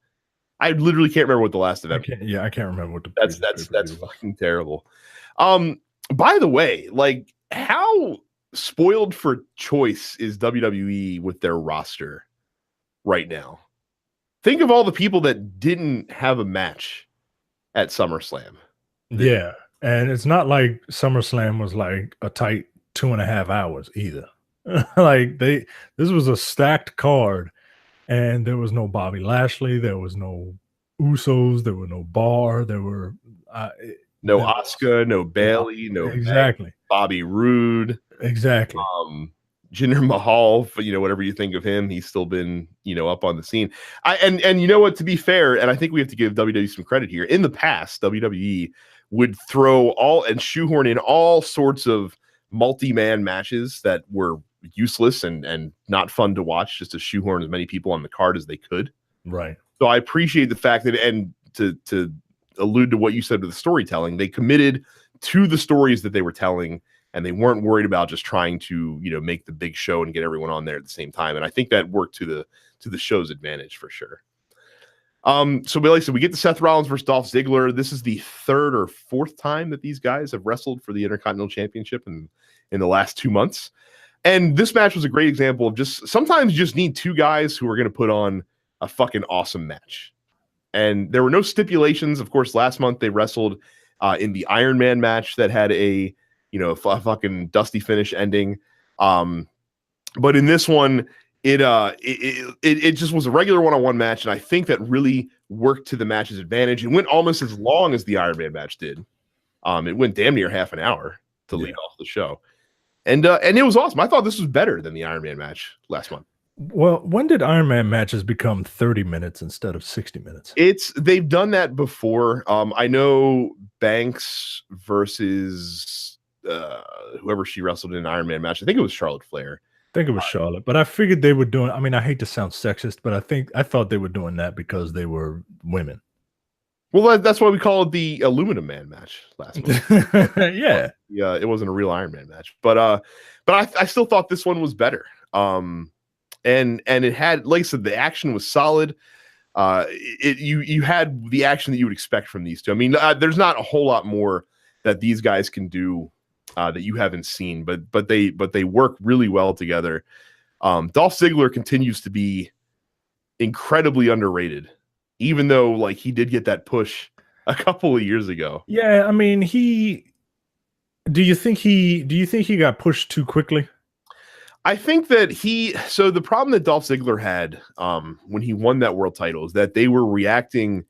I literally can't remember what the last event. I can't remember what the That's pay-per-view was. fucking terrible. By the way, like how spoiled for choice is WWE with their roster right now? Think of all the people that didn't have a match at SummerSlam. Yeah, and it's not like SummerSlam was like a tight 2.5 hours either. Like this was a stacked card, and there was no Bobby Lashley, there was no Usos, there were no Bar, there were no Asuka, no Bailey, no exactly Bobby Roode, exactly. Jinder Mahal, whatever you think of him, he's still been, up on the scene. And you know what, to be fair, and I think we have to give WWE some credit here. In the past, WWE would throw and shoehorn in all sorts of multi-man matches that were useless and not fun to watch, just to shoehorn as many people on the card as they could. Right. So I appreciate the fact that, and to allude to what you said with the storytelling, they committed to the stories that they were telling, and they weren't worried about just trying to, make the big show and get everyone on there at the same time. And I think that worked to the show's advantage for sure. So like I said, we get to Seth Rollins versus Dolph Ziggler. This is the third or fourth time that these guys have wrestled for the Intercontinental Championship in the last 2 months. And this match was a great example of sometimes you just need two guys who are going to put on a fucking awesome match. And there were no stipulations. Of course, last month they wrestled in the Iron Man match that had a fucking dusty finish ending. But in this one, it just was a regular one-on-one match, and I think that really worked to the match's advantage. It went almost as long as the Iron Man match did. It went damn near half an hour to lead off the show. And it was awesome. I thought this was better than the Iron Man match last month. Well, when did Iron Man matches become 30 minutes instead of 60 minutes? They've done that before. I know Banks versus whoever she wrestled in an Iron Man match. I think it was Charlotte Flair. I think it was Charlotte, but I figured they were doing. I mean, I hate to sound sexist, but I thought they were doing that because they were women. Well, that's why we call it the Aluminum Man match last month. Yeah, it wasn't a real Iron Man match, but I still thought this one was better. And it had, like I said, the action was solid. You had the action that you would expect from these two. I mean, there's not a whole lot more that these guys can do that you haven't seen, but they work really well together. Dolph Ziggler continues to be incredibly underrated, even though like he did get that push a couple of years ago. Yeah, I mean, do you think he got pushed too quickly? I think that so the problem that Dolph Ziggler had when he won that world title is that they were reacting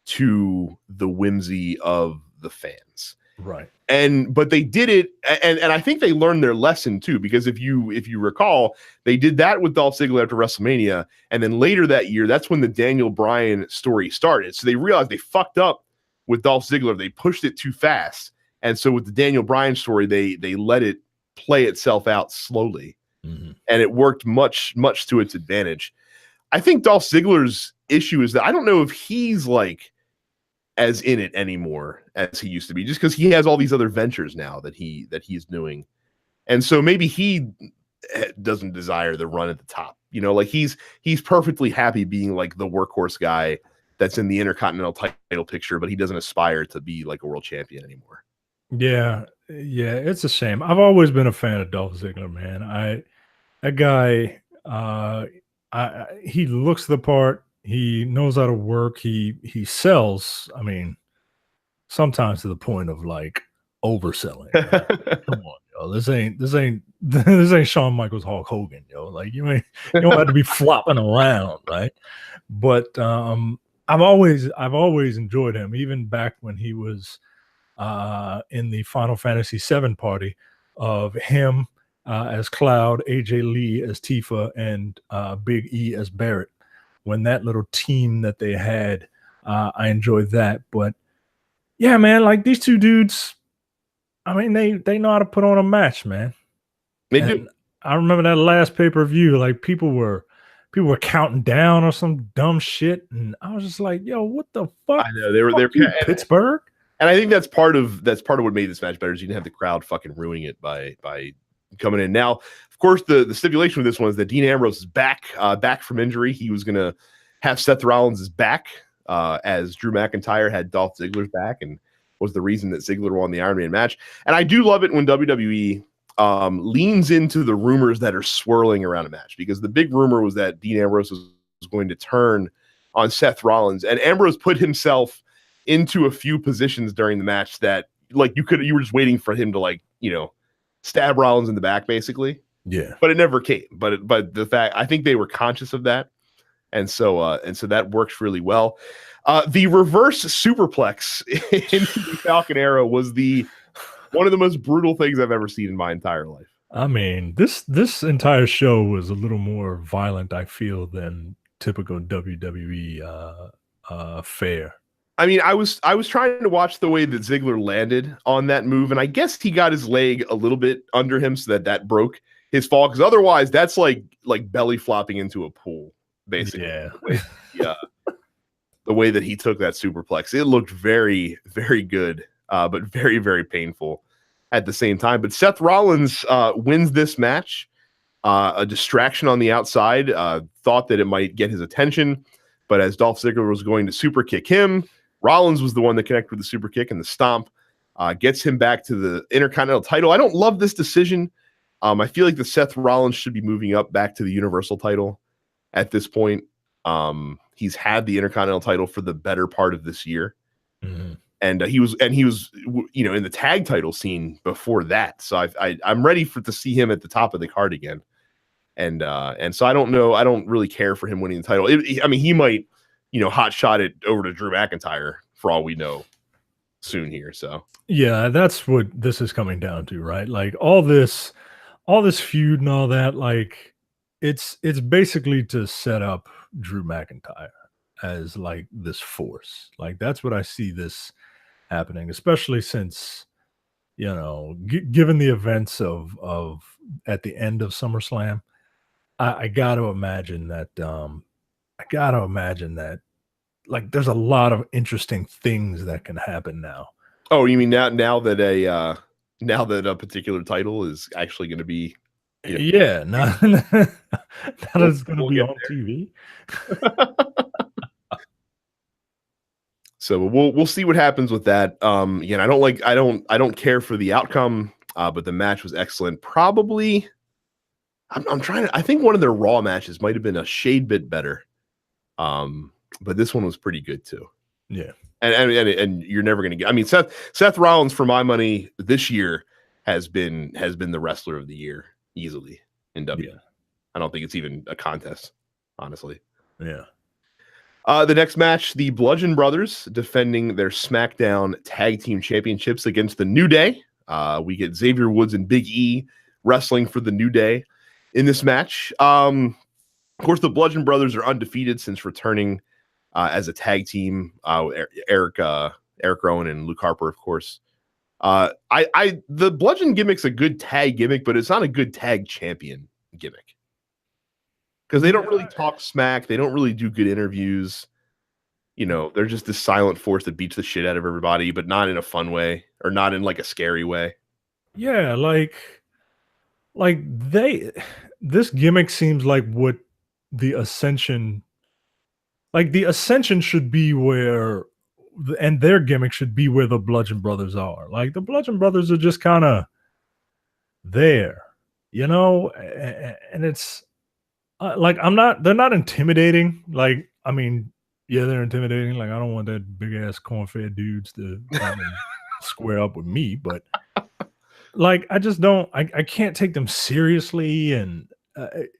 to the whimsy of the fans. Right. But they did it, and I think they learned their lesson too, because if you recall, they did that with Dolph Ziggler after WrestleMania, and then later that year, that's when the Daniel Bryan story started. So they realized they fucked up with Dolph Ziggler. They pushed it too fast, and so with the Daniel Bryan story, they let it play itself out slowly, and it worked much to its advantage. I think Dolph Ziggler's issue is that I don't know if he's like as in it anymore as he used to be, just because he has all these other ventures now that he's doing, and so maybe he doesn't desire the run at the top. Like he's perfectly happy being like the workhorse guy that's in the Intercontinental title picture, but he doesn't aspire to be like a world champion anymore. Yeah, it's a shame. I've always been a fan of Dolph Ziggler, man. That guy, he looks the part. He knows how to work. He sells. I mean, sometimes to the point of like overselling. Right? Come on, yo. This ain't Shawn Michaels, Hulk Hogan, yo. Like you don't have to be flopping around, right? But I've always enjoyed him, even back when he was in the Final Fantasy VII party of him as Cloud, AJ Lee as Tifa, and Big E as Barrett. When that little team that they had, I enjoyed that. But yeah, man, like these two dudes, I mean, they know how to put on a match, man. They do. I remember that last pay-per-view, like people were counting down or some dumb shit, and I was just like, yo, what the fuck? I know they're Pittsburgh. And I think that's part of what made this match better is you didn't have the crowd fucking ruining it by coming in. Now, of course, the stipulation with this one is that Dean Ambrose is back from injury. He was going to have Seth Rollins' back as Drew McIntyre had Dolph Ziggler's back and was the reason that Ziggler won the Iron Man match. And I do love it when WWE leans into the rumors that are swirling around a match, because the big rumor was that Dean Ambrose was going to turn on Seth Rollins, and Ambrose put himself into a few positions during the match that like you were just waiting for him to like, stab Rollins in the back basically. Yeah. But it never came. But the fact, I think they were conscious of that. And so that works really well. The reverse superplex into the Falcon Arrow was one of the most brutal things I've ever seen in my entire life. I mean, this entire show was a little more violent, I feel, than typical WWE fare. I mean, I was trying to watch the way that Ziggler landed on that move, and I guess he got his leg a little bit under him so that broke his fall, because otherwise that's like belly flopping into a pool, basically. Yeah. The way that he took that superplex, it looked very, very good, but very, very painful at the same time. But Seth Rollins wins this match. A distraction on the outside, thought that it might get his attention, but as Dolph Ziggler was going to super kick him, Rollins was the one that connected with the super kick, and the stomp gets him back to the Intercontinental title. I don't love this decision. I feel like the Seth Rollins should be moving up back to the Universal title at this point. He's had the Intercontinental title for the better part of this year. Mm-hmm. And he was, in the tag title scene before that. So I'm ready to see him at the top of the card again. And so I don't know. I don't really care for him winning the title. He might, hot shot it over to Drew McIntyre for all we know soon here. So yeah, that's what this is coming down to, right? Like all this feud and all that, like it's basically to set up Drew McIntyre as like this force. Like that's what I see this happening, especially since given the events of at the end of SummerSlam. I got to imagine that like there's a lot of interesting things that can happen now. Oh, you mean now that a particular title is actually going to be? Yeah, now that it's going to be on TV. So we'll see what happens with that. Again, I don't care for the outcome, but the match was excellent. Probably, I think one of their Raw matches might have been a shade bit better. But this one was pretty good too. Yeah. And you're never going to get, Seth Rollins, for my money, this year has been the wrestler of the year easily in W. Yeah. I don't think it's even a contest, honestly. Yeah. The next match, the Bludgeon Brothers defending their SmackDown Tag Team Championships against the New Day. We get Xavier Woods and Big E wrestling for the New Day in this match. Of course, the Bludgeon Brothers are undefeated since returning as a tag team. Eric Rowan and Luke Harper, of course. The Bludgeon gimmick's a good tag gimmick, but it's not a good tag champion gimmick. Because they don't really talk smack. They don't really do good interviews. They're just this silent force that beats the shit out of everybody, but not in a fun way or not in like a scary way. Yeah, this gimmick seems like what the Ascension should be where, and their gimmick should be where the Bludgeon Brothers are. Like the Bludgeon Brothers are just kind of there, and it's they're not intimidating. Like, yeah, they're intimidating. Like, I don't want that big ass corn-fed dudes to come and square up with me, but like, I just don't, I can't take them seriously. And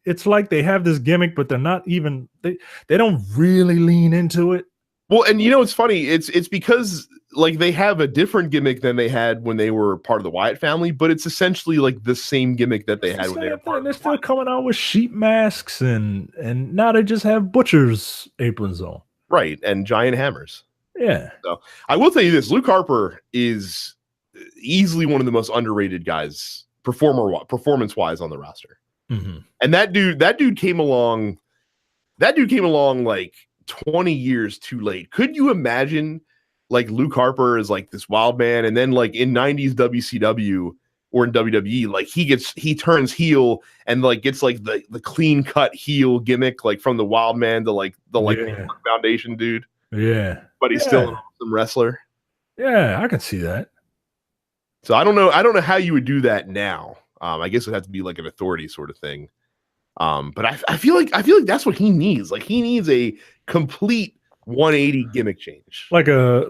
it's like they have this gimmick, but they're not even, they don't really lean into it. Well, and it's funny. It's because like they have a different gimmick than they had when they were part of the Wyatt family, but it's essentially like the same gimmick that they had when they were part of the They're still coming out with sheep masks and now they just have butcher's aprons on. Right, and giant hammers. Yeah. So I will tell you this: Luke Harper is easily one of the most underrated guys, performance-wise, on the roster. Mm-hmm. And that dude came along. That dude came along like 20 years too late. Could you imagine like Luke Harper is like this wild man, and then like in 90s WCW, or in WWE, like he turns heel and like gets like the clean cut heel gimmick, like from the Wild Man to like the Foundation dude. Yeah. But he's still an awesome wrestler. Yeah, I can see that. So I don't know how you would do that now. I guess it would have to be like an authority sort of thing. But I feel like that's what he needs. Like he needs a complete 180 gimmick change. Like a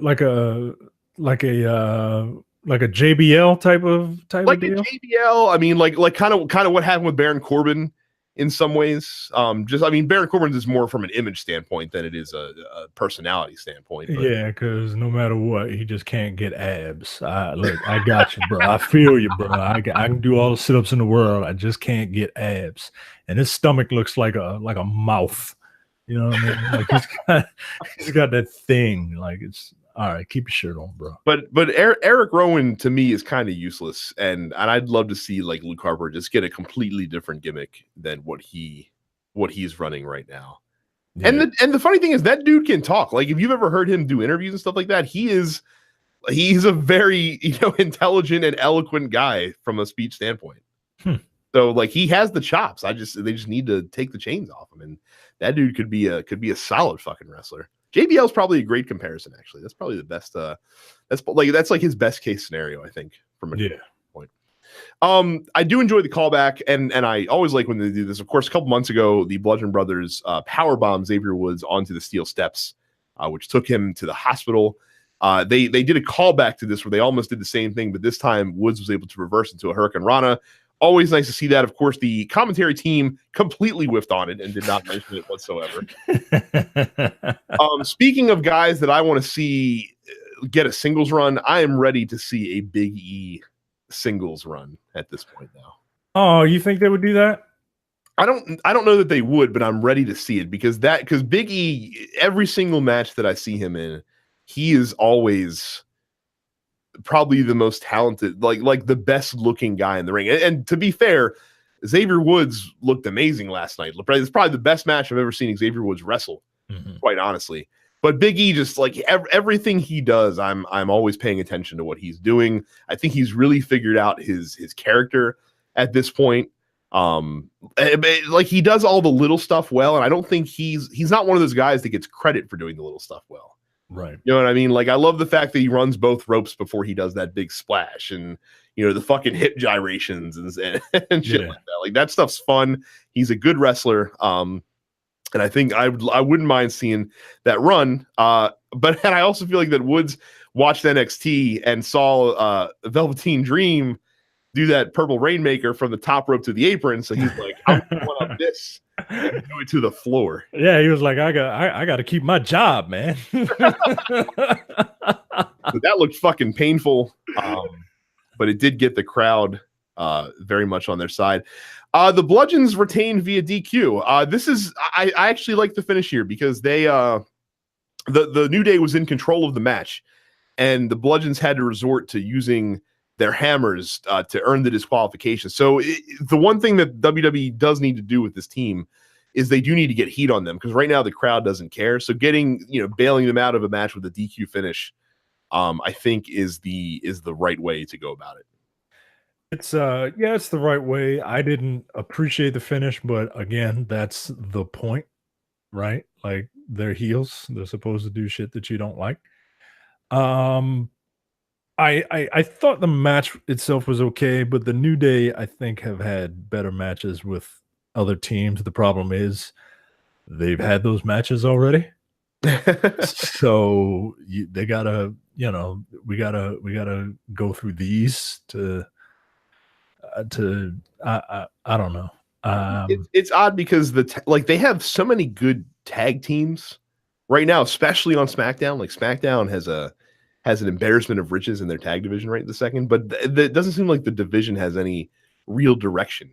JBL type of Like deal. a JBL. I mean, like kind of what happened with Baron Corbin in some ways. Baron Corbin is more from an image standpoint than it is a personality standpoint. But. Yeah, because no matter what, he just can't get abs. Look, I got you, bro. I feel you, bro. I can do all the sit-ups in the world. I just can't get abs. And his stomach looks like a mouth. You know what I mean? Like he's got that thing. Like it's all right. Keep your shirt on, bro. But Eric Rowan to me is kind of useless, and I'd love to see like Luke Harper just get a completely different gimmick than what he's running right now. Yeah. And the funny thing is that dude can talk. Like if you've ever heard him do interviews and stuff like that, he's a very intelligent and eloquent guy from a speech standpoint. So like he has the chops. They just need to take the chains off him, and that dude could be a solid fucking wrestler. JBL is probably a great comparison. Actually, that's probably the best. That's like his best case scenario, I think, from a point. I do enjoy the callback, and I always like when they do this. Of course, a couple months ago, the Bludgeon Brothers powerbombed Xavier Woods onto the steel steps, which took him to the hospital. They did a callback to this where they almost did the same thing, but this time Woods was able to reverse into a Hurricane Rana. Always nice to see that. Of course, the commentary team completely whiffed on it and did not mention it whatsoever. Speaking of guys that I want to see get a singles run, I am ready to see a Big E singles run at this point now. Oh, you think they would do that? I don't know that they would, but I'm ready to see it because Big E, every single match that I see him in, he is always probably the most talented, like the best looking guy in the ring. And to be fair, Xavier Woods looked amazing last night. It's probably the best match I've ever seen Xavier Woods wrestle, quite honestly. But Big E, just like everything he does, I'm always paying attention to what he's doing. I think he's really figured out his character at this point. Like he does all the little stuff well, and I don't think he's not one of those guys that gets credit for doing the little stuff well. Right. You know what I mean? Like I love the fact that he runs both ropes before he does that big splash, and the fucking hip gyrations and shit like that. Like that stuff's fun. He's a good wrestler. And I think I wouldn't mind seeing that run. But I also feel like that Woods watched NXT and saw Velveteen Dream do that purple rainmaker from the top rope to the apron. So he's like, I'm going up this and do it to the floor. Yeah, he was like, I got to keep my job, man. So that looked fucking painful. But it did get the crowd very much on their side. The Bludgeons retained via DQ. I actually like the finish here because they the New Day was in control of the match, and the Bludgeons had to resort to using their hammers to earn the disqualification. So the one thing that WWE does need to do with this team is they do need to get heat on them, because right now the crowd doesn't care. So bailing them out of a match with a DQ finish, I think is the right way to go about it. It's it's the right way. I didn't appreciate the finish, but again, that's the point, right? Like they're heels. They're supposed to do shit that you don't like. I thought the match itself was okay, but the New Day, I think, have had better matches with other teams. The problem is they've had those matches already. So they gotta, we gotta go through these to I don't know. It's odd because they have so many good tag teams right now, especially on SmackDown. Like SmackDown has an embarrassment of riches in their tag division right this second, but it doesn't seem like the division has any real direction.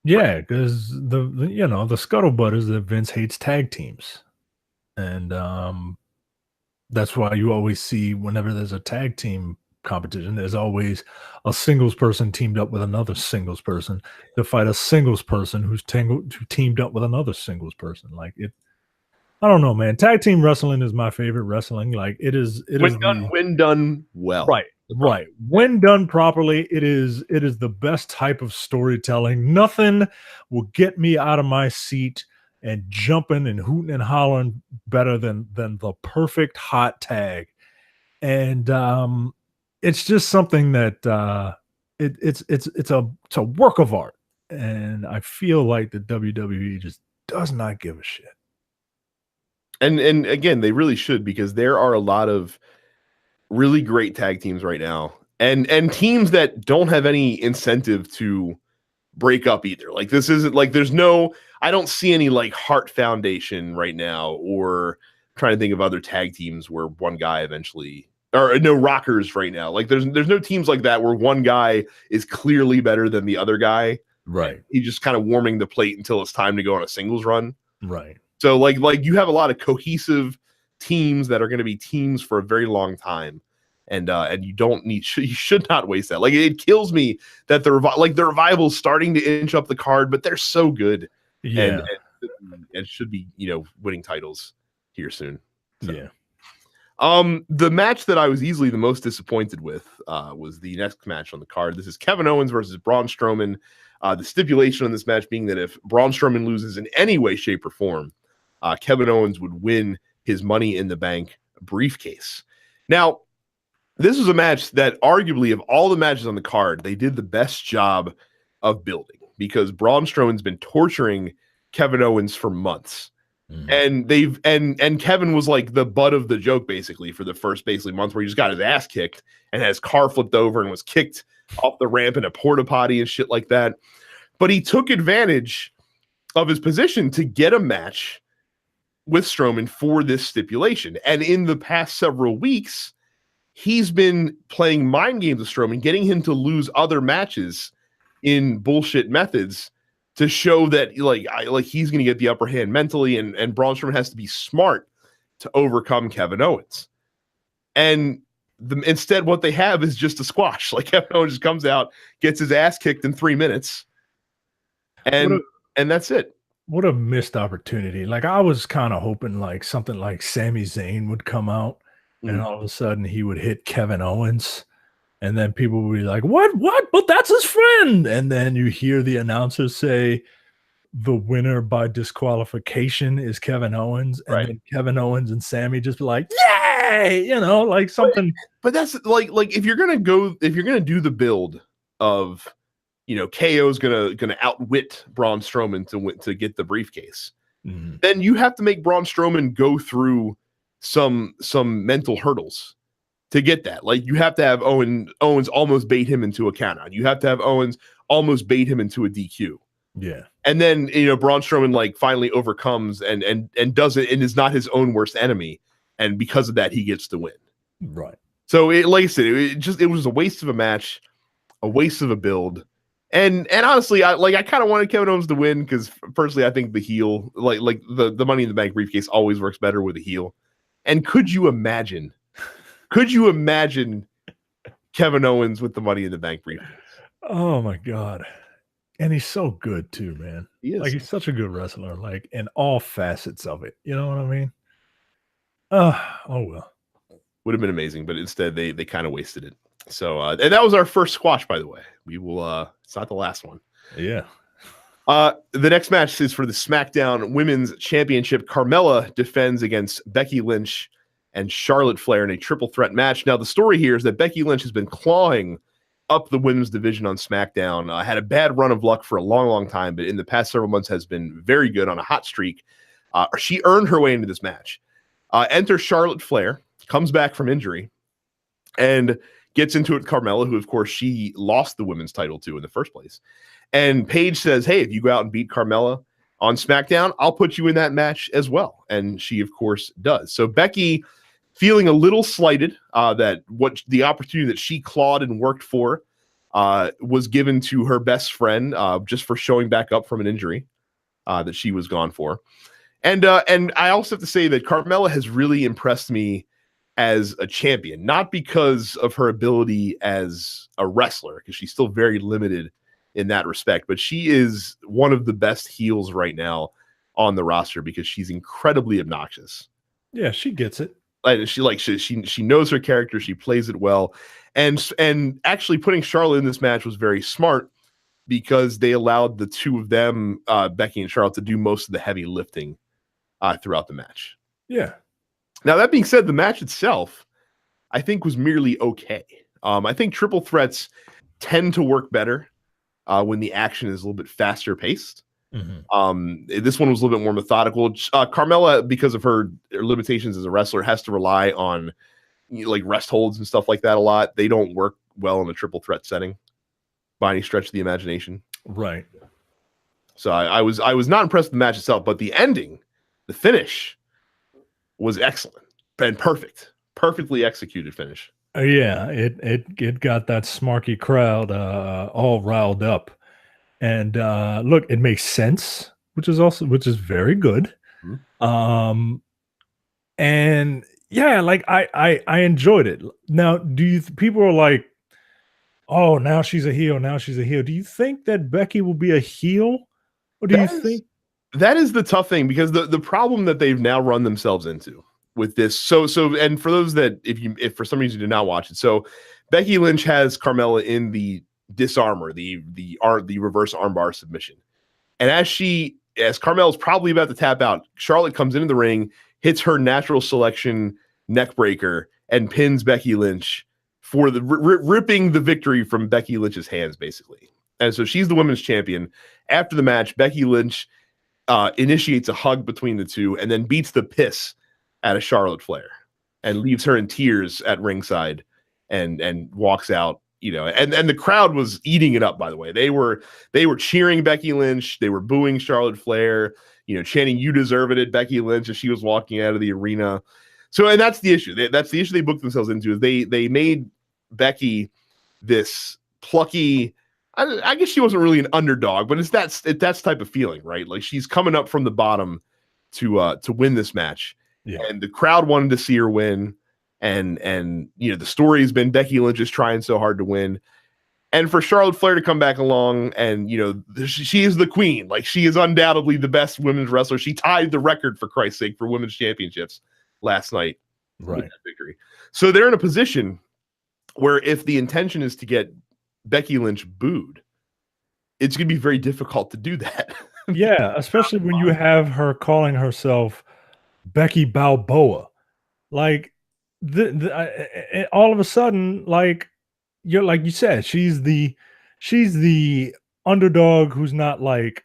Yeah, because the scuttlebutt is that Vince hates tag teams, and that's why you always see whenever there's a tag team competition, there's always a singles person teamed up with another singles person to fight a singles person who's teamed up with another singles person. Like it. I don't know, man. Tag team wrestling is my favorite wrestling. Like it is when done well. Right. Right. When done properly, it is the best type of storytelling. Nothing will get me out of my seat and jumping and hooting and hollering better than the perfect hot tag. And it's just something that it's a work of art. And I feel like the WWE just does not give a shit. And again, they really should, because there are a lot of really great tag teams right now, and teams that don't have any incentive to break up either. Like, this isn't like, I don't see any like Heart Foundation right now, or trying to think of other tag teams where one guy eventually, or no Rockers right now. Like, there's no teams like that where one guy is clearly better than the other guy. Right. He's just kind of warming the plate until it's time to go on a singles run. Right. So like you have a lot of cohesive teams that are going to be teams for a very long time, and you should not waste that. Like, it kills me that the Revival's starting to inch up the card, but they're so good, and should be winning titles here soon. So. Yeah. The match that I was easily the most disappointed with was the next match on the card. This is Kevin Owens versus Braun Strowman. The stipulation on this match being that if Braun Strowman loses in any way, shape, or form, Kevin Owens would win his Money in the Bank briefcase. Now, this was a match that arguably, of all the matches on the card, they did the best job of building, because Braun Strowman's been torturing Kevin Owens for months. And and Kevin was like the butt of the joke basically for the first month, where he just got his ass kicked and had his car flipped over and was kicked off the ramp in a porta potty and shit like that. But he took advantage of his position to get a match with Strowman for this stipulation. And in the past several weeks, he's been playing mind games with Strowman, getting him to lose other matches in bullshit methods to show that like he's going to get the upper hand mentally, and Braun Strowman has to be smart to overcome Kevin Owens. And instead, what they have is just a squash. Like, Kevin Owens just comes out, gets his ass kicked in 3 minutes, and that's it. What a missed opportunity. Like, I was kind of hoping like something like Sami Zayn would come out and all of a sudden he would hit Kevin Owens, and then people would be like, what? But that's his friend. And then you hear the announcer say the winner by disqualification is Kevin Owens. And then Kevin Owens and Sami just be like, yay! Like something. But that's like if you're gonna do the build of, KO's gonna outwit Braun Strowman to get the briefcase, then you have to make Braun Strowman go through some mental hurdles to get that. Like, you have to have Owens almost bait him into a count out. You have to have Owens almost bait him into a DQ. Yeah. And then, Braun Strowman like finally overcomes and does it and is not his own worst enemy. And because of that, he gets to win. Right. So like I said, it was a waste of a match, a waste of a build. And honestly, I kind of wanted Kevin Owens to win, because personally, I think the heel, like the Money in the Bank briefcase always works better with a heel. And could you imagine Kevin Owens with the Money in the Bank briefcase? Oh my God. And he's so good too, man. He is. Like, he's such a good wrestler, like in all facets of it. You know what I mean? Oh well. Would have been amazing, but instead they kind of wasted it. So and that was our first squash, by the way. We will it's not the last one. Yeah. The next match is for the SmackDown Women's Championship. Carmella defends against Becky Lynch and Charlotte Flair in a triple threat match. Now, the story here is that Becky Lynch has been clawing up the women's division on SmackDown. Had a bad run of luck for a long, long time, but in the past several months has been very good on a hot streak. She earned her way into this match. Enter Charlotte Flair, comes back from injury, and gets into it with Carmella, who, of course, she lost the women's title to in the first place. And Paige says, hey, if you go out and beat Carmella on SmackDown, I'll put you in that match as well. And she, of course, does. So Becky, feeling a little slighted that what the opportunity that she clawed and worked for was given to her best friend just for showing back up from an injury that she was gone for. And I also have to say that Carmella has really impressed me as a champion, not because of her ability as a wrestler, because she's still very limited in that respect, but she is one of the best heels right now on the roster because she's incredibly obnoxious. Yeah, she gets it. And she knows her character. She plays it well, and actually putting Charlotte in this match was very smart because they allowed the two of them, Becky and Charlotte, to do most of the heavy lifting throughout the match. Yeah. Now that being said, the match itself, I think, was merely okay. I think triple threats tend to work better when the action is a little bit faster paced. This one was a little bit more methodical. Carmella, because of her limitations as a wrestler, has to rely on like rest holds and stuff like that a lot. They don't work well in a triple threat setting by any stretch of the imagination. Right. So I was not impressed with the match itself, but the ending, the finish, was excellent and perfectly executed finich. Yeah, it got that smarky crowd all riled up. And look, it makes sense, which is very good. And yeah, like I enjoyed it. Now, people are like, oh, now she's a heel, now she's a heel. Do you think that Becky will be a heel? Or do you think that is the tough thing? Because the problem that they've now run themselves into with this. So and for those that if for some reason you did not watch it, so Becky Lynch has Carmella in the disarmor, the reverse armbar submission, and as Carmella's probably about to tap out, Charlotte comes into the ring, hits her natural selection neck breaker, and pins Becky Lynch for the ripping the victory from Becky Lynch's hands, basically. And so she's the women's champion. After the match, Becky Lynch initiates a hug between the two, and then beats the piss out of Charlotte Flair, and leaves her in tears at ringside, and walks out. And the crowd was eating it up, by the way. They were cheering Becky Lynch. They were booing Charlotte Flair, chanting, "You deserve it" at Becky Lynch as she was walking out of the arena. So, and that's the issue. That's the issue they booked themselves into, is they made Becky this plucky, I guess she wasn't really an underdog, but it's that type of feeling, right? Like she's coming up from the bottom to win this match. Yeah. And the crowd wanted to see her win. And the story has been Becky Lynch is trying so hard to win, and for Charlotte Flair to come back along, and she is the queen. Like, she is undoubtedly the best women's wrestler. She tied the record, for Christ's sake, for women's championships last night, right? With that victory. So they're in a position where if the intention is to get Becky Lynch booed, it's going to be very difficult to do that. Yeah, especially when you have her calling herself Becky Balboa, like. All of a sudden, like you said, she's the underdog who's not like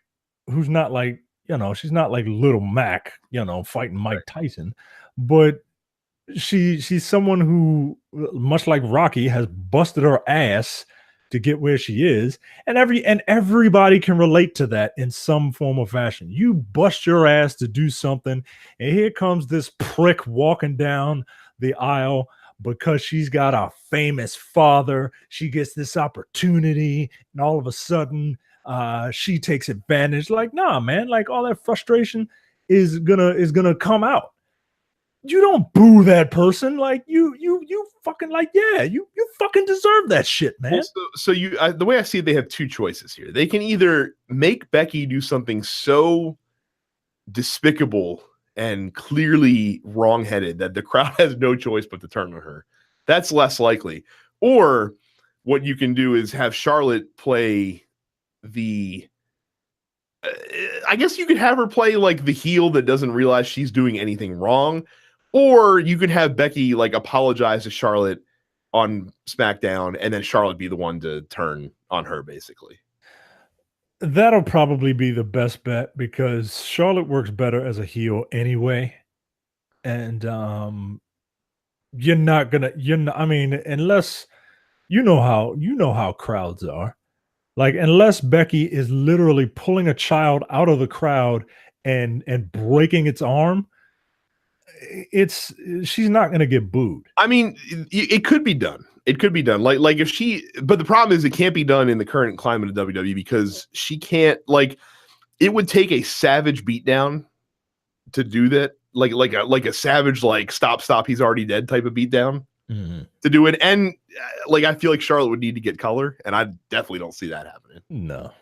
she's not like Little Mac, fighting Mike Tyson, but she's someone who, much like Rocky, has busted her ass to get where she is, and everybody can relate to that in some form or fashion. You bust your ass to do something, and here comes this prick walking down the aisle because she's got a famous father. She gets this opportunity, and all of a sudden she takes advantage. Like, nah, man, like all that frustration is gonna come out. You don't boo that person. Like you fucking, like, yeah, you fucking deserve that shit, man. Well, so the way I see it, they have two choices here. They can either make Becky do something so despicable and clearly wrong-headed that the crowd has no choice but to turn on her. That's less likely. Or what you can do is have Charlotte play I guess you could have her play like the heel that doesn't realize she's doing anything wrong. Or you could have Becky like apologize to Charlotte on SmackDown, and then Charlotte be the one to turn on her, basically. That'll probably be the best bet, because Charlotte works better as a heel anyway. And I mean, unless you know how crowds are. Like, unless Becky is literally pulling a child out of the crowd and breaking its arm, she's not going to get booed. I mean, it could be done. It could be done. Like if but the problem is it can't be done in the current climate of WWE, because she can't, like, it would take a savage beatdown to do that. Like a savage, like, stop, he's already dead type of beatdown to do it. And like, I feel like Charlotte would need to get color, and I definitely don't see that happening. No,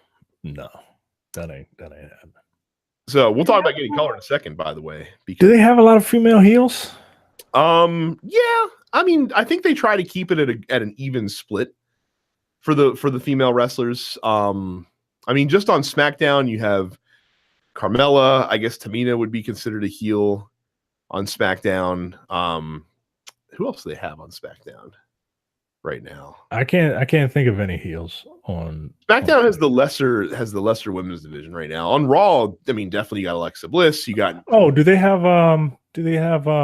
that ain't happening. So we'll talk about getting color in a second, by the way. Do they have a lot of female heels? Yeah, I mean, I think they try to keep it at an even split for the female wrestlers. I mean, just on SmackDown, you have Carmella. I guess Tamina would be considered a heel on SmackDown. Who else do they have on SmackDown right now? I can't think of any heels on SmackDown. Has the lesser women's division right now. On Raw, I mean, definitely you got Alexa Bliss. You got do they have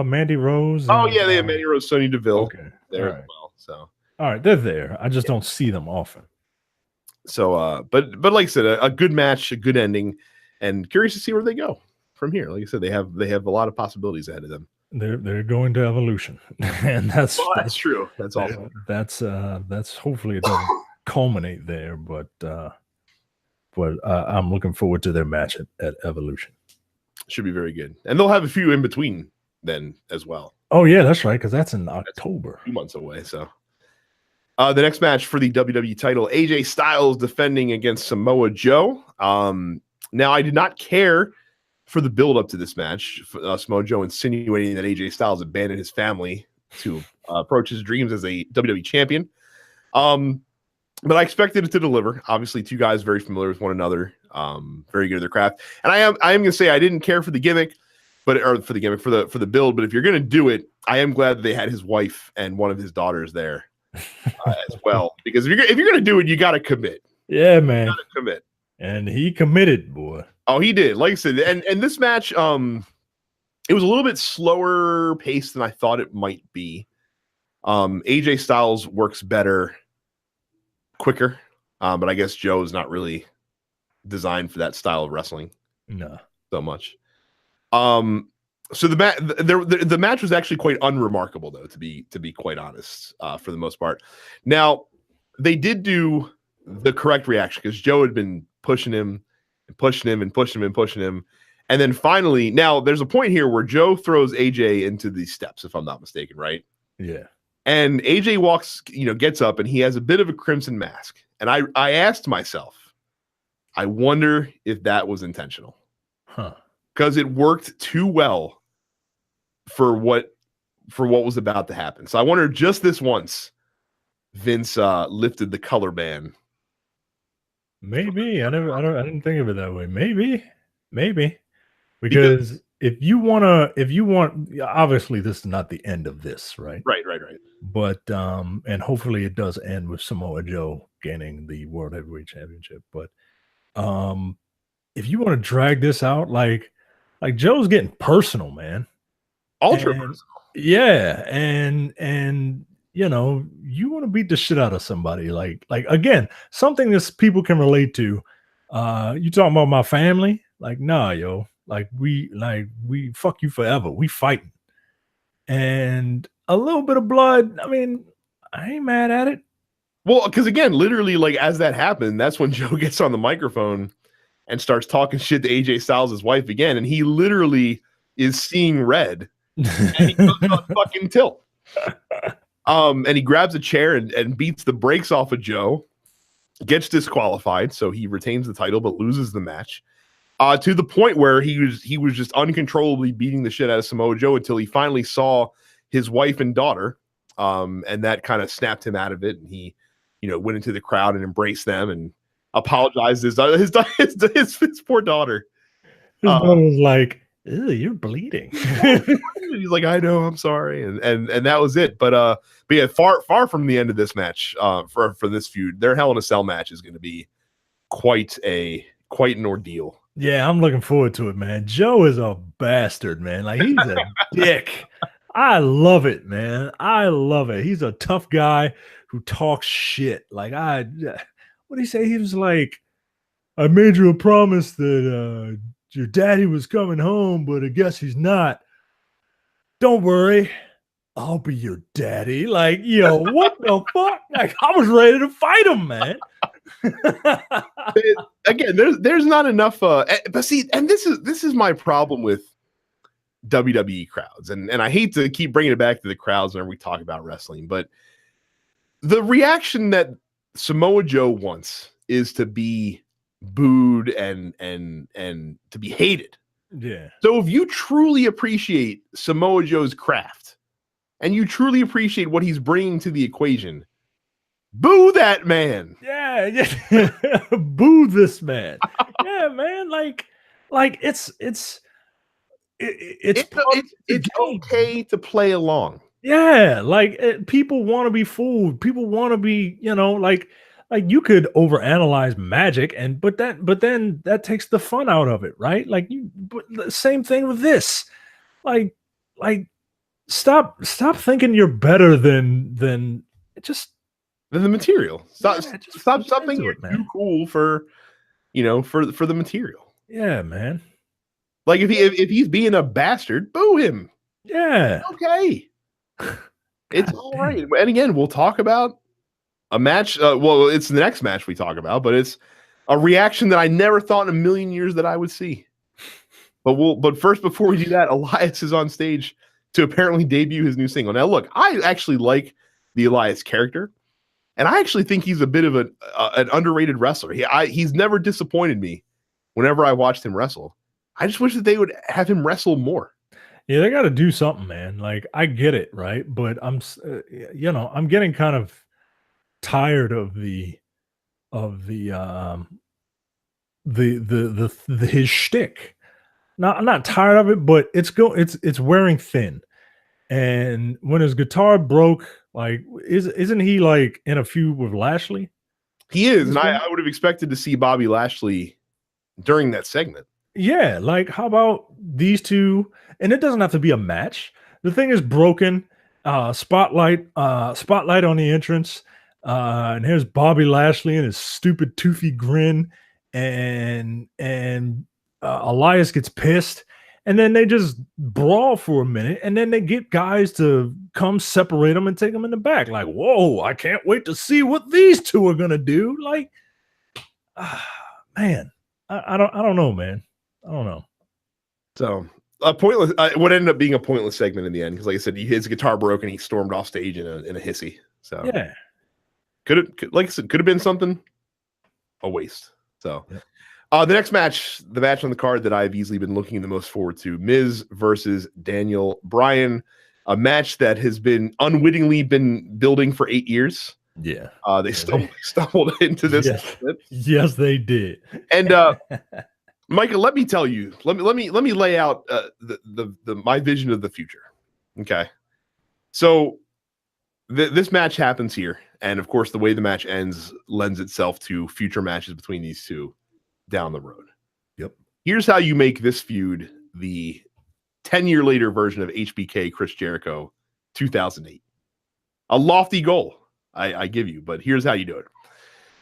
Mandy Rose? Oh yeah, they have Mandy Rose, Sonya Deville there as well. So all right, they're there. I just don't see them often. So but like I said, a good match, a good ending, and curious to see where they go from here. Like I said, they have a lot of possibilities ahead of them. They're going to Evolution, and that's true. That's awesome. That's hopefully it doesn't culminate there, but I'm looking forward to their match at Evolution. Should be very good, and they'll have a few in between then as well. Oh yeah, that's right, because that's in October. That's 2 months away. So the next match for the WWE title, AJ Styles defending against Samoa Joe. Now I did not care for the build up to this match. Samoa Joe insinuating that AJ Styles abandoned his family to approach his dreams as a WWE champion. But I expected it to deliver. Obviously, two guys very familiar with one another, very good at their craft. And I am going to say I didn't care for the gimmick, for the build. But if you're going to do it, I am glad that they had his wife and one of his daughters there as well. Because if you're going to do it, you got to commit. Yeah, man, you got to commit. And he committed, boy. Oh, he did. Like I said, and this match, it was a little bit slower paced than I thought it might be. AJ Styles works better quicker, but I guess Joe is not really designed for that style of wrestling. No, so much. So the match was actually quite unremarkable, though, to be quite honest, for the most part. Now they did do the correct reaction because Joe had been pushing him, and then finally, now there's a point here where Joe throws AJ into the steps, if I'm not mistaken, right? Yeah. And AJ gets up, and he has a bit of a crimson mask. And I asked myself, I wonder if that was intentional. Huh. Because it worked too well for what was about to happen. So I wonder just this once, Vince lifted the color ban. Maybe. I didn't think of it that way. Maybe. Because if you want, obviously this is not the end of this, right? Right. But and hopefully it does end with Samoa Joe gaining the World Heavyweight Championship. But if you want to drag this out, like Joe's getting personal, man. Ultra personal. Yeah, and you want to beat the shit out of somebody, like again, something that people can relate to. You talking about my family? Like, nah, yo. Like we fuck you forever. We fighting. And a little bit of blood. I mean, I ain't mad at it. Well, because again, literally, like as that happened, that's when Joe gets on the microphone and starts talking shit to AJ Styles' wife again, and he literally is seeing red. And he goes on fucking tilt. And he grabs a chair and beats the brakes off of Joe, gets disqualified, so he retains the title but loses the match. To the point where he was just uncontrollably beating the shit out of Samoa Joe until he finally saw his wife and daughter, and that kind of snapped him out of it. And he, went into the crowd and embraced them and apologized his poor daughter. His daughter was like, "Ew, you're bleeding." He's like, "I know, I'm sorry," and that was it. But yeah, far from the end of this match, for this feud, their Hell in a Cell match is going to be quite an ordeal. Yeah, I'm looking forward to it, man. Joe is a bastard, man. Like, he's a dick. I love it, man. I love it. He's a tough guy who talks shit. Like, what did he say? He was like, "I made you a promise that your daddy was coming home, but I guess he's not. Don't worry, I'll be your daddy." Like, yo, what the fuck? Like, I was ready to fight him, man. Again, there's not enough. But see, and this is my problem with WWE crowds, and I hate to keep bringing it back to the crowds whenever we talk about wrestling, but the reaction that Samoa Joe wants is to be booed and to be hated. Yeah. So if you truly appreciate Samoa Joe's craft, and you truly appreciate what he's bringing to the equation, boo that man. Yeah. Boo this man. Yeah, man. Like it's part of the It's game. okay to play along. Yeah, like people want to be fooled. People want to be, like you could overanalyze magic, but then that takes the fun out of it, right? But the same thing with this. Like stop thinking you're better than just The material. Stop get thinking into you're it, man. too cool for for the material. Yeah, man. Like if he's being a bastard, boo him. Yeah. Okay. It's God all damn. right. And again, we'll talk about a match. Well, it's the next match we talk about, but it's a reaction that I never thought in a million years that I would see. But first, before we do that, Elias is on stage to apparently debut his new single. Now, look, I actually like the Elias character, and I actually think he's a bit of an underrated wrestler. He's never disappointed me whenever I watched him wrestle. I just wish that they would have him wrestle more. Yeah, they got to do something, man. Like I get it, right? But I'm getting kind of tired of his shtick. I'm not tired of it, but it's wearing thin. And when his guitar broke, like isn't he like in a feud with Lashley? He is, and I would have expected to see Bobby Lashley during that segment. Yeah, like how about these two? And it doesn't have to be a match. The thing is broken. Spotlight on the entrance. And here's Bobby Lashley and his stupid toothy grin. And Elias gets pissed. And then they just brawl for a minute. And then they get guys to come separate them and take them in the back. Like, whoa, I can't wait to see what these two are gonna do. Like, man, I don't know, man. I don't know. So pointless. What ended up being a pointless segment in the end, because like I said, his guitar broke and he stormed off stage in a hissy. So yeah, could have been something. A waste. So the next match, the match on the card that I've easily been looking the most forward to, Miz versus Daniel Bryan, a match that has been unwittingly been building for 8 years. Yeah, they stumbled into this. Yes, they did. And Micah, let me tell you. Let me lay out my vision of the future. Okay, so this match happens here, and of course, the way the match ends lends itself to future matches between these two down the road. Yep. Here's how you make this feud the 10-year later version of HBK Chris Jericho 2008. A lofty goal, I give you, but here's how you do it.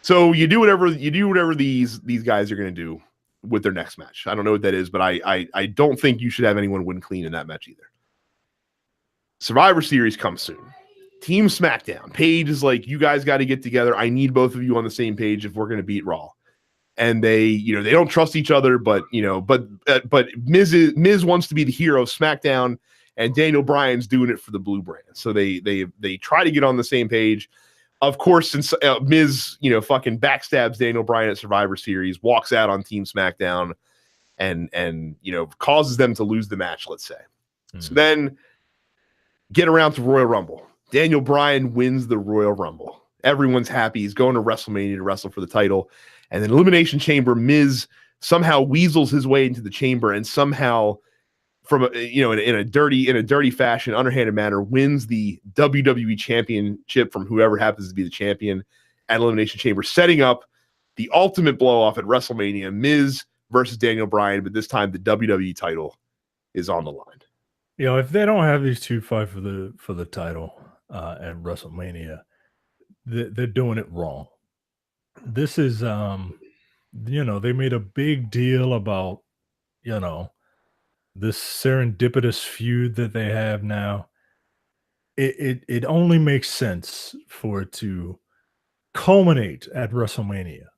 So you do whatever these guys are going to do with their next match. I don't know what that is, but I don't think you should have anyone win clean in that match either. Survivor Series comes soon. Team SmackDown. Paige is like, you guys got to get together. I need both of you on the same page if we're going to beat Raw. And they don't trust each other, but Miz wants to be the hero of SmackDown, and Daniel Bryan's doing it for the blue brand. So they try to get on the same page. Of course, since Miz, fucking backstabs Daniel Bryan at Survivor Series, walks out on Team SmackDown, and causes them to lose the match, let's say. Mm-hmm. So then get around to Royal Rumble. Daniel Bryan wins the Royal Rumble. Everyone's happy. He's going to WrestleMania to wrestle for the title. And then Elimination Chamber, Miz somehow weasels his way into the chamber and somehow, from in a dirty fashion, underhanded manner, wins the WWE Championship from whoever happens to be the champion at Elimination Chamber, setting up the ultimate blow off at WrestleMania, Miz versus Daniel Bryan, but this time the WWE title is on the line. If they don't have these two fight for the title at WrestleMania, they're doing it wrong. This is they made a big deal about this serendipitous feud that they have now. It only makes sense for it to culminate at WrestleMania.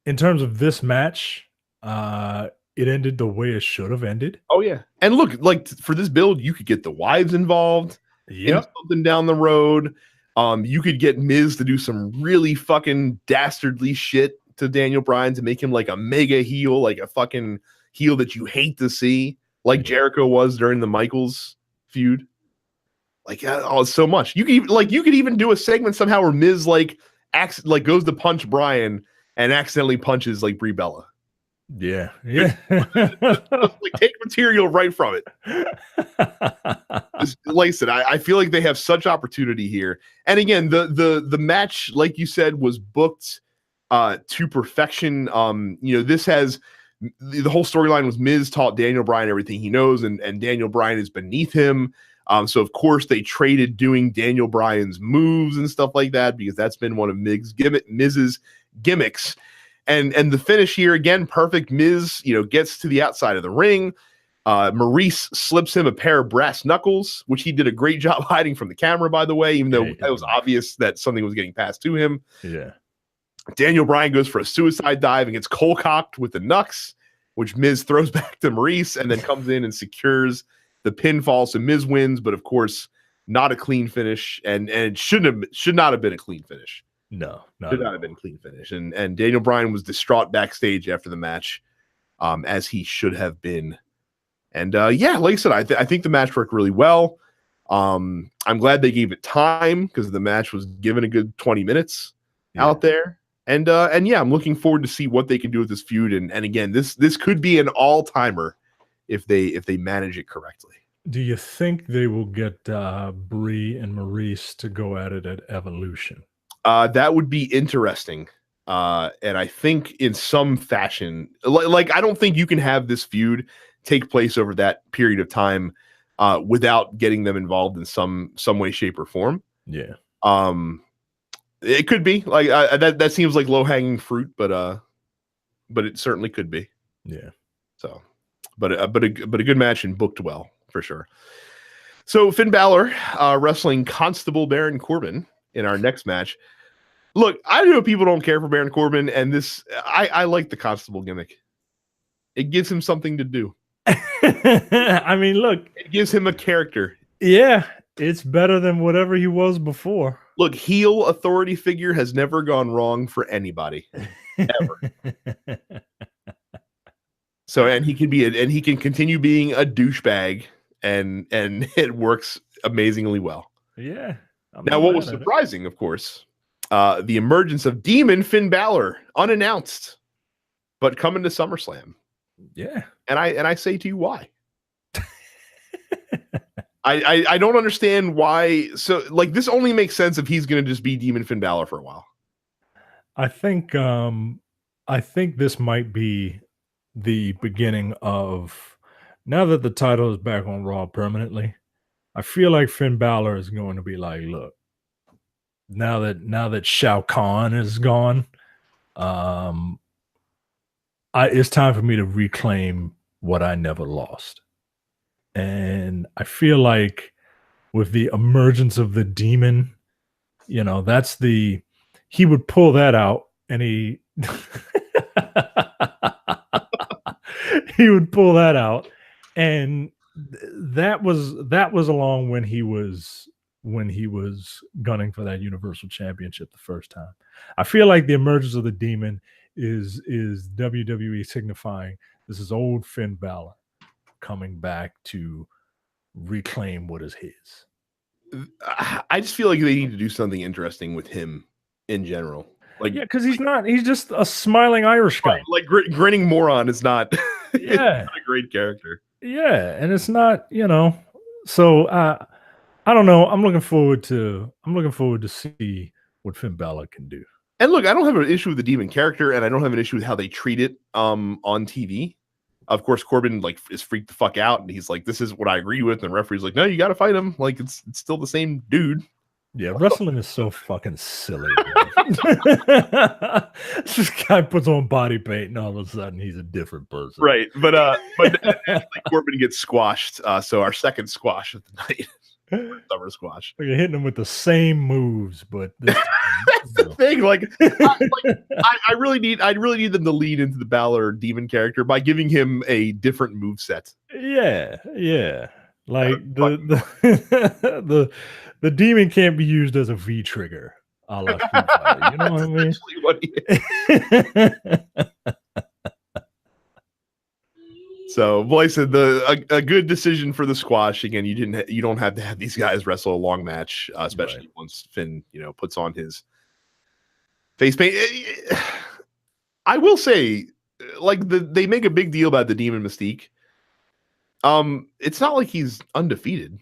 In terms of this match, it ended the way it should have ended. Oh yeah, and look, like for this build, you could get the wives involved. Yeah, something down the road. You could get Miz to do some really fucking dastardly shit to Daniel Bryan to make him like a mega heel, like a fucking heel that you hate to see, like Jericho was during the Michaels feud. Like, so much. You could even do a segment somehow where Miz like goes to punch Brian and accidentally punches like Brie Bella. Yeah. Like take material right from it. Like I said, I feel like they have such opportunity here. And again, the match, like you said, was booked to perfection. This has the whole storyline was Miz taught Daniel Bryan everything he knows, and Daniel Bryan is beneath him. So of course they traded doing Daniel Bryan's moves and stuff like that, because that's been one of Miz's gimmicks. And the finish here, again, perfect. Miz, gets to the outside of the ring. Maurice slips him a pair of brass knuckles, which he did a great job hiding from the camera, by the way, even though it was obvious that something was getting passed to him. Yeah. Daniel Bryan goes for a suicide dive and gets cold-cocked with the knucks, which Miz throws back to Maurice and then comes in and secures the pinfall. So Miz wins, but of course, not a clean finish, and it should not have been a clean finish. No, should not have been a clean finish. And Daniel Bryan was distraught backstage after the match, as he should have been. And like I said, I think the match worked really well. I'm glad they gave it time, because the match was given a good 20 minutes out there. And yeah, I'm looking forward to see what they can do with this feud. And again, this could be an all-timer if they manage it correctly. Do you think they will get Brie and Maurice to go at it at Evolution? That would be interesting. And I think in some fashion, like I don't think you can have this feud take place over that period of time without getting them involved in some way, shape, or form. Yeah. It could be like that seems like low-hanging fruit, but it certainly could be. Yeah. So, but a good match and booked well for sure. So Finn Balor wrestling Constable Baron Corbin in our next match. Look, I know people don't care for Baron Corbin, and I like the Constable gimmick. It gives him something to do. I mean, look, it gives him a character. Yeah, it's better than whatever he was before. Look, heel authority figure has never gone wrong for anybody, ever. So, and he can continue being a douchebag, and it works amazingly well. Yeah. Now, what was surprising, of course, the emergence of Demon Finn Balor, unannounced, but coming to SummerSlam. Yeah. And I say to you, why? I don't understand why. So, like, this only makes sense if he's going to just be Demon Finn Balor for a while. I think this might be the beginning of, now that the title is back on Raw permanently, I feel like Finn Balor is going to be like, look, now that Shao Kahn is gone, it's time for me to reclaim what I never lost. And I feel like with the emergence of the Demon, he would pull that out, and he would pull that out, and that was along when he was gunning for that Universal Championship the first time. I feel like the emergence of the Demon is WWE signifying this is old Finn Balor coming back to reclaim what is his. I just feel like they need to do something interesting with him in general. Like, yeah, because he's just a smiling Irish guy. Like grinning moron is not, yeah, it's not a great character. Yeah, and it's not, so I don't know. I'm looking forward to see what Finn Balor can do. And look, I don't have an issue with the Demon character, and I don't have an issue with how they treat it on TV. Of course, Corbin is freaked the fuck out, and he's like, "This is what I agree with." And the referee's like, "No, you got to fight him. Like it's still the same dude." Yeah, wrestling is so fucking silly. This guy puts on body paint, and all of a sudden he's a different person. Right, but Corbin gets squashed. So our second squash of the night. Summer squash. You're hitting him with the same moves, but this time, that's the thing. I really need them to lean into the Balor Demon character by giving him a different move set. Yeah. Like the Demon can't be used as a V trigger, a la Street Fighter. You know what I mean? So, Blake said a good decision for the squash. Again, you don't have to have these guys wrestle a long match, especially once Finn, puts on his face paint. I will say, like they make a big deal about the Demon Mystique. It's not like he's undefeated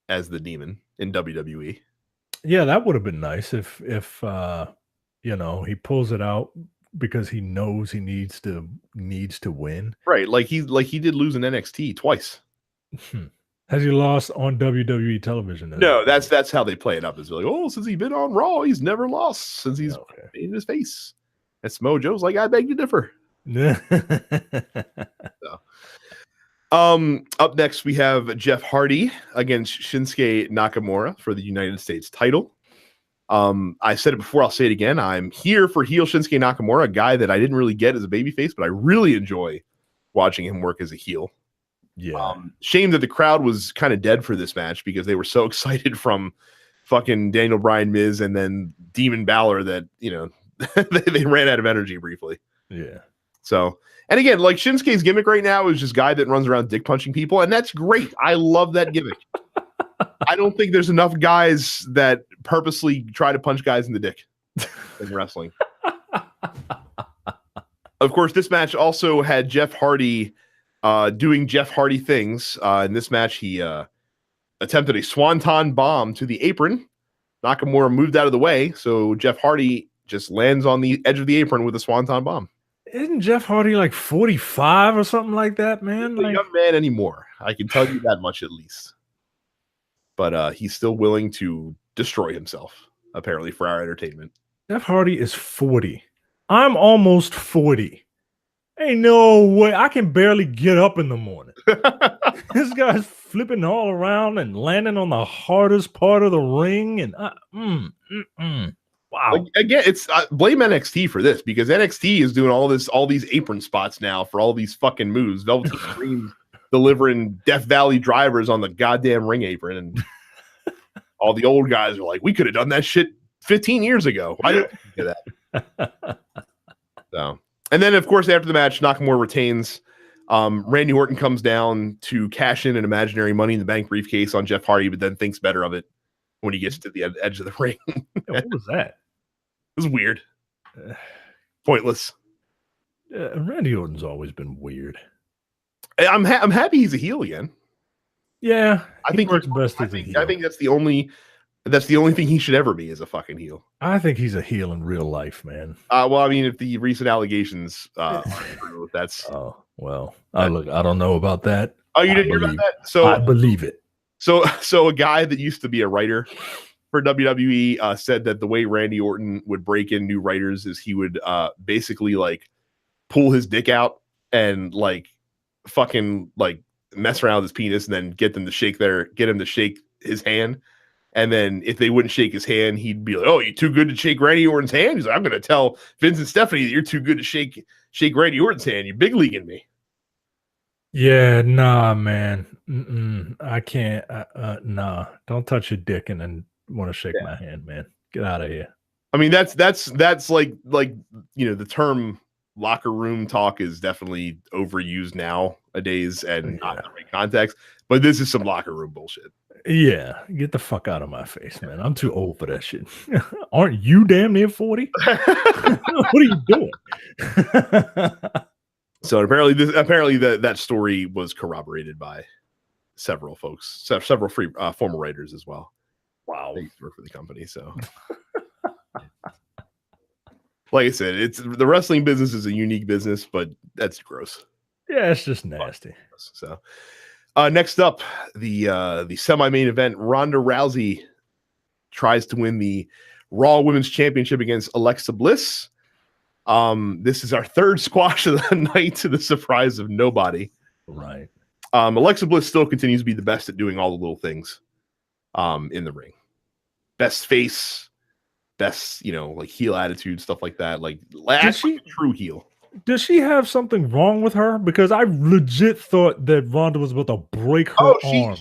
as the Demon in WWE. Yeah, that would have been nice if he pulls it out because he knows he needs to win. Right, like he did lose in NXT twice. Has he lost on WWE television? No, that's how they play it up. Is like, oh, since he's been on Raw, he's never lost since he's in his face. That's Mojo's like, I beg to differ. Up next, we have Jeff Hardy against Shinsuke Nakamura for the United States title. I said it before, I'll say it again. I'm here for heel Shinsuke Nakamura, a guy that I didn't really get as a babyface, but I really enjoy watching him work as a heel. Yeah. Shame that the crowd was kind of dead for this match because they were so excited from fucking Daniel Bryan Miz and then Demon Balor that, they ran out of energy briefly. Yeah. So, and again, like Shinsuke's gimmick right now is just guy that runs around dick punching people, and that's great. I love that gimmick. I don't think there's enough guys that purposely try to punch guys in the dick in wrestling. Of course, this match also had Jeff Hardy doing Jeff Hardy things. In this match, he attempted a swanton bomb to the apron. Nakamura moved out of the way, so Jeff Hardy just lands on the edge of the apron with a swanton bomb. Isn't Jeff Hardy like 45 or something like that, man? He's a young man anymore. I can tell you that much at least. But he's still willing to destroy himself, apparently, for our entertainment. Jeff Hardy is 40. I'm almost 40. Ain't no way. I can barely get up in the morning. This guy's flipping all around and landing on the hardest part of the ring. And wow. Like, again, it's blame NXT for this because NXT is doing all these apron spots now for all these fucking moves. Velveteen Dream delivering Death Valley drivers on the goddamn ring apron, and all the old guys are like, "We could have done that shit 15 years ago. Why didn't we do that?" So, and then of course after the match, Nakamura retains. Randy Orton comes down to cash in an imaginary Money in the Bank briefcase on Jeff Hardy, but then thinks better of it when he gets to the edge of the ring. What was that? It was weird. Pointless. Randy Orton's always been weird. I'm happy he's a heel again. Yeah, I think works best as a heel. I think that's the only thing he should ever be is a fucking heel. I think he's a heel in real life, man. Well, I mean, if the recent allegations aren't true, that's well. Look, I don't know about that. Oh, you didn't hear about that? So I believe it. So a guy that used to be a writer for WWE said that the way Randy Orton would break in new writers is he would basically like pull his dick out and like fucking like mess around with his penis and then get him to shake his hand. And then if they wouldn't shake his hand, he'd be like, "Oh, you're too good to shake Randy Orton's hand." He's like, "I'm going to tell Vince and Stephanie that you're too good to shake Randy Orton's hand. You're big leaguing me." Yeah, nah, man. I can't. Nah, don't touch your dick and then want to shake my hand, man. Get out of here. I mean, that's like the term locker room talk is definitely overused nowadays and not in the right context. But this is some locker room bullshit. Yeah, get the fuck out of my face, man. I'm too old for that shit. Aren't you damn near 40? What are you doing? So apparently that story was corroborated by several folks, several former writers as well. Wow, they used to work for the company. So, like I said, it's the wrestling business is a unique business, but that's gross. Yeah, it's just nasty. So, next up, the semi-main event: Ronda Rousey tries to win the Raw Women's Championship against Alexa Bliss. This is our third squash of the night to the surprise of nobody. Right. Alexa Bliss still continues to be the best at doing all the little things in the ring. Best face, best, like heel attitude, stuff like that. Like actually true heel. Does she have something wrong with her? Because I legit thought that Ronda was about to break her arm.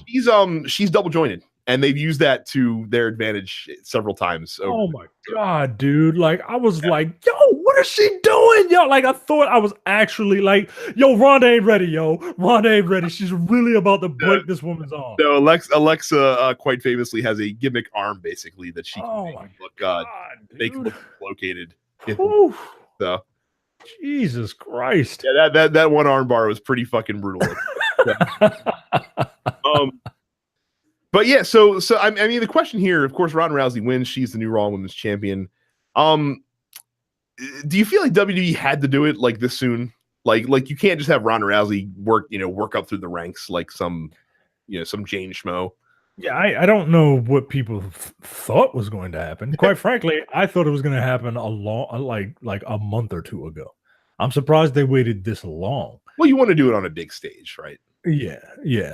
She's double jointed. and they've used that to their advantage several times. Oh my god, dude! Like I was like, yo, what is she doing, yo? Like I thought I was actually like, yo, Ronda ain't ready, yo. Ronda ain't ready. She's really about to break this woman's arm. No, Alexa quite famously has a gimmick arm, basically, that she can Oh make my look, god, make dude. look located. Whew. So, Jesus Christ. yeah, that one arm bar was pretty fucking brutal. But yeah, so I mean, the question here, of course, Ronda Rousey wins. She's the new Raw Women's Champion. Do you feel like WWE had to do it like this soon? Like you can't just have Ronda Rousey work up through the ranks like some Jane Schmo. Yeah, I don't know what people thought was going to happen. Quite frankly, I thought it was going to happen like a month or two ago. I'm surprised they waited this long. Well, you want to do it on a big stage, right? Yeah.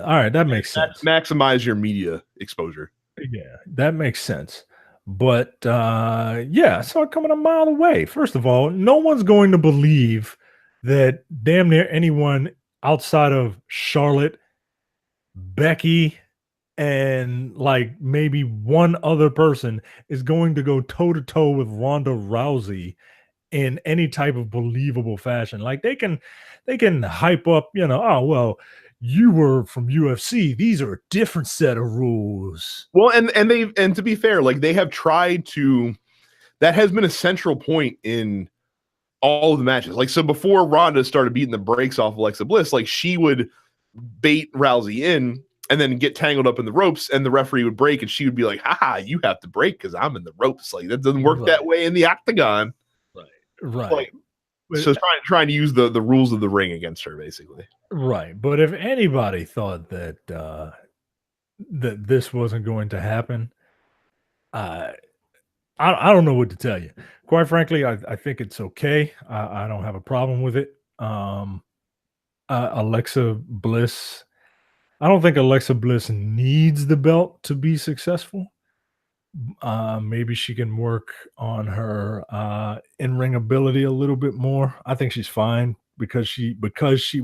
All right, that makes sense. Maximize your media exposure. Yeah, that makes sense. But yeah, I saw it coming a mile away. First of all, no one's going to believe that damn near anyone outside of Charlotte, Becky, and like maybe one other person is going to go toe to toe with Ronda Rousey in any type of believable fashion. Like they can hype up, oh well, you were from UFC. These are a different set of rules. Well, and to be fair, like they have tried to. That has been a central point in all of the matches. Like so, before Ronda started beating the brakes off Alexa Bliss, like she would bait Rousey in and then get tangled up in the ropes, and the referee would break, and she would be like, "Haha, you have to break because I'm in the ropes." Like that doesn't work that way in the octagon. Right. Like, so trying to use the rules of the ring against her, basically. Right. But if anybody thought that that this wasn't going to happen, I don't know what to tell you. Quite frankly, I think it's okay. I don't have a problem with it. Alexa Bliss. I don't think Alexa Bliss needs the belt to be successful. Maybe she can work on her in-ring ability a little bit more. I think she's fine because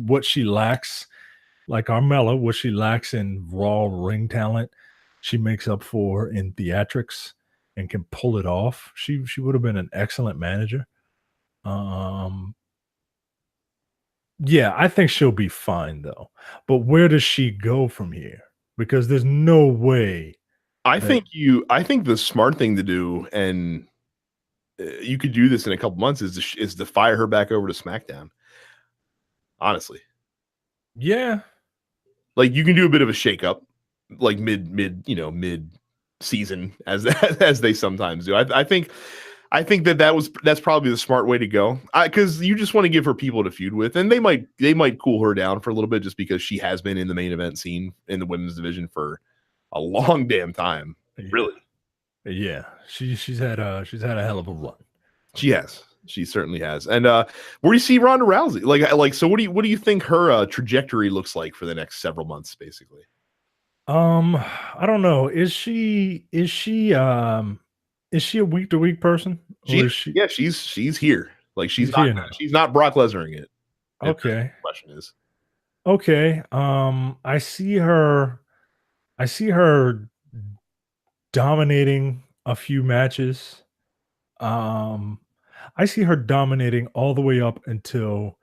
what she lacks, like Carmella, what she lacks in raw ring talent, she makes up for in theatrics and can pull it off. She would have been an excellent manager. Yeah, I think she'll be fine though. But where does she go from here? Because there's no way. I think the smart thing to do, and you could do this in a couple months, is to fire her back over to SmackDown. Honestly, yeah, like you can do a bit of a shakeup, like mid season as they sometimes do. I think that's probably the smart way to go, because you just want to give her people to feud with, and they might cool her down for a little bit just because she has been in the main event scene in the women's division for a long damn time. Really. Yeah. She's had a hell of a run. She certainly has. And where do you see Ronda Rousey? Like so what do you think her trajectory looks like for the next several months, basically? I don't know. Is she a week to week person? Yeah, she's here. Like she's not Brock Lesnaring it. Okay. The question is. Okay. I see her dominating a few matches. I see her dominating all the way up until,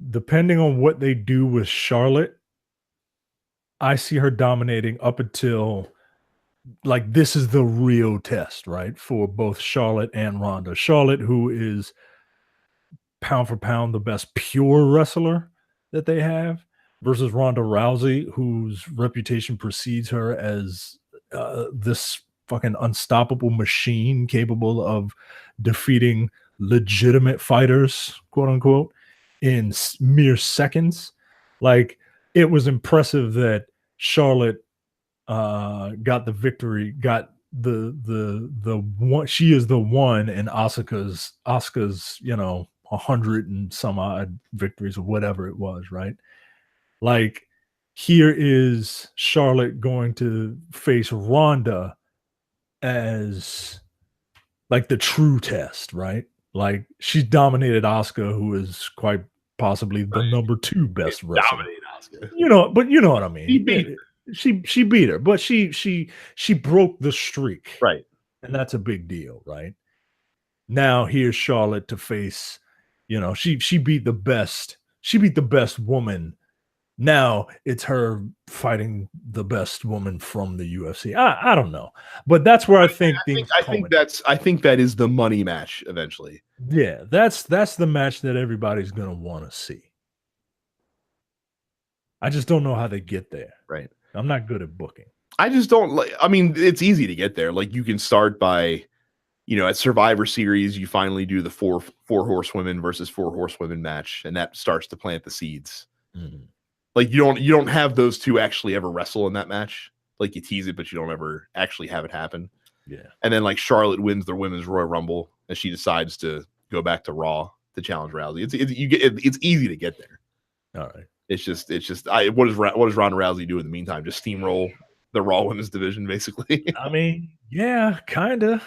depending on what they do with Charlotte, I see her dominating up until, like, this is the real test, right? For both Charlotte and Ronda. Charlotte, who is pound for pound the best pure wrestler that they have, versus Ronda Rousey, whose reputation precedes her as this fucking unstoppable machine capable of defeating legitimate fighters, quote unquote, in mere seconds. Like, it was impressive that Charlotte got the victory, got the one. She is the one in Asuka's 100 and some odd victories or whatever it was, right? Like, here is Charlotte going to face Ronda as like the true test, right? Like, she's dominated Asuka, who is quite possibly the number 2 best wrestler. Dominate Asuka. But you know what I mean. she beat her, but she broke the streak, Right. and that's a big deal, right? Now here's Charlotte to face, she beat the best. She beat the best woman. Now it's her fighting the best woman from the UFC. I don't know, but that's where I think that is the money match eventually. Yeah, that's the match that everybody's gonna want to see. I just don't know how they get there. Right. I'm not good at booking. I just don't like. I mean, it's easy to get there. Like you can start by, at Survivor Series, you finally do the four horsewomen versus 4 horsewomen match, and that starts to plant the seeds. Mhm. Like you don't have those two actually ever wrestle in that match. Like you tease it, but you don't ever actually have it happen. Yeah. And then like Charlotte wins their women's Royal Rumble, and she decides to go back to Raw to challenge Rousey. It's easy to get there. All right. It's just what does Ronda Rousey do in the meantime? Just steamroll the Raw Women's division, basically. I mean, yeah, kind of.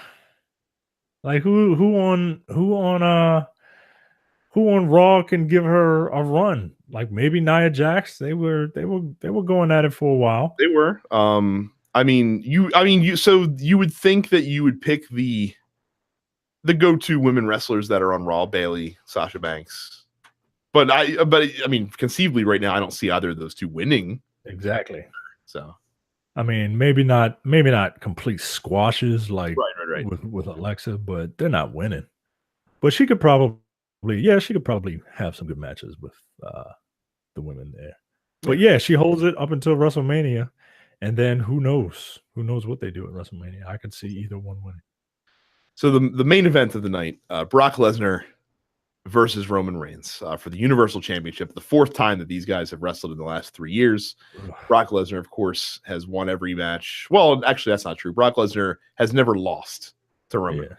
Like who on Raw can give her a run? Like maybe Nia Jax. They were going at it for a while. They were. So you would think that you would pick the go-to women wrestlers that are on Raw, Bayley, Sasha Banks. But I mean, conceivably right now, I don't see either of those two winning. Exactly. So, I mean, maybe not complete squashes like right. with Alexa, but they're not winning. But she could probably have some good matches with the women there. But yeah, she holds it up until WrestleMania, and then who knows what they do at WrestleMania. I could see either one winning. So the main event of the night, Brock Lesnar versus Roman Reigns for the Universal Championship, the 4th time that these guys have wrestled in the last 3 years. Brock Lesnar, of course, has won every match. Well, actually, that's not true. Brock Lesnar has never lost to Roman. Yeah.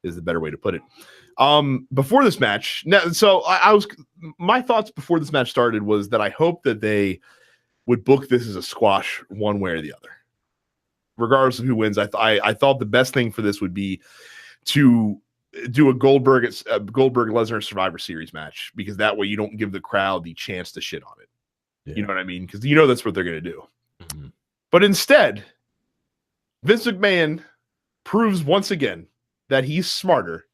Is the better way to put it. Before this match, my thoughts before this match started was that I hope that they would book this as a squash one way or the other, regardless of who wins. I thought the best thing for this would be to do a Goldberg Lesnar Survivor Series match, because that way you don't give the crowd the chance to shit on it. Yeah. You know what I mean? Because that's what they're going to do. Mm-hmm. But instead, Vince McMahon proves once again that he's smarter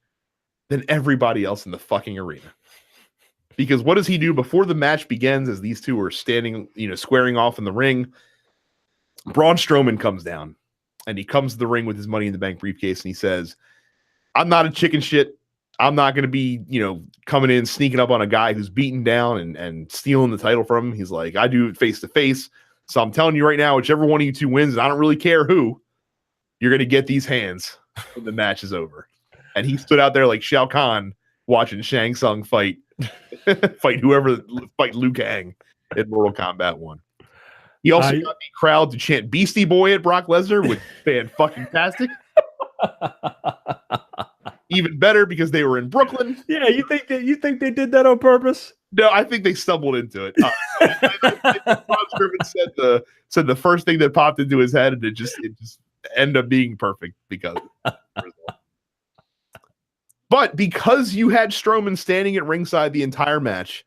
than everybody else in the fucking arena. Because what does he do before the match begins, as these two are standing, squaring off in the ring? Braun Strowman comes down, and he comes to the ring with his Money in the Bank briefcase, and he says, I'm not a chicken shit. I'm not going to be, coming in, sneaking up on a guy who's beaten down and stealing the title from him. He's like, I do it face to face. So I'm telling you right now, whichever one of you two wins, and I don't really care who, you're going to get these hands when the match is over. And he stood out there like Shao Kahn watching Shang Tsung fight Liu Kang in Mortal Kombat 1. He also got the crowd to chant Beastie Boy at Brock Lesnar, which is fantastic. Even better because they were in Brooklyn. Yeah, you think they did that on purpose? No, I think they stumbled into it. Said the first thing that popped into his head, and it just ended up being perfect because. But because you had Strowman standing at ringside the entire match,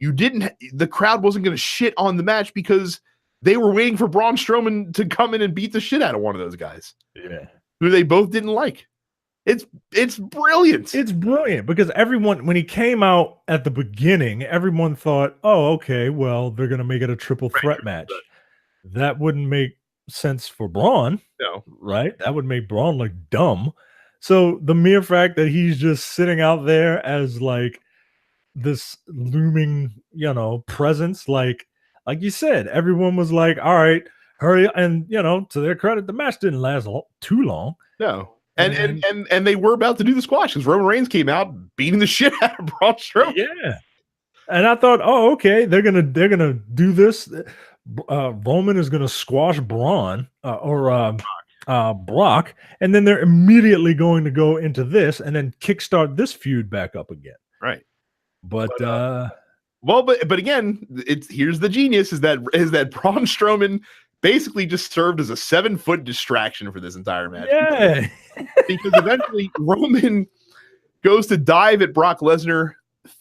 the crowd wasn't going to shit on the match because they were waiting for Braun Strowman to come in and beat the shit out of one of those guys. Yeah. Who they both didn't like. It's brilliant. It's brilliant because everyone, when he came out at the beginning, everyone thought, oh, okay, well, they're going to make it a triple threat match. That wouldn't make sense for Braun. No. Right? That would make Braun look dumb. So the mere fact that he's just sitting out there as like this looming, presence, like you said, everyone was like, all right, hurry. And, to their credit, the match didn't last too long. No. And they were about to do the squash because Roman Reigns came out beating the shit out of Braun Strowman. Yeah. And I thought, oh, okay, they're gonna do this. Roman is gonna squash Braun Brock, and then they're immediately going to go into this and then kickstart this feud back up again. Right. But again, here's the genius is that Braun Strowman basically just served as a 7-foot distraction for this entire match. Yeah. Because eventually Roman goes to dive at Brock Lesnar,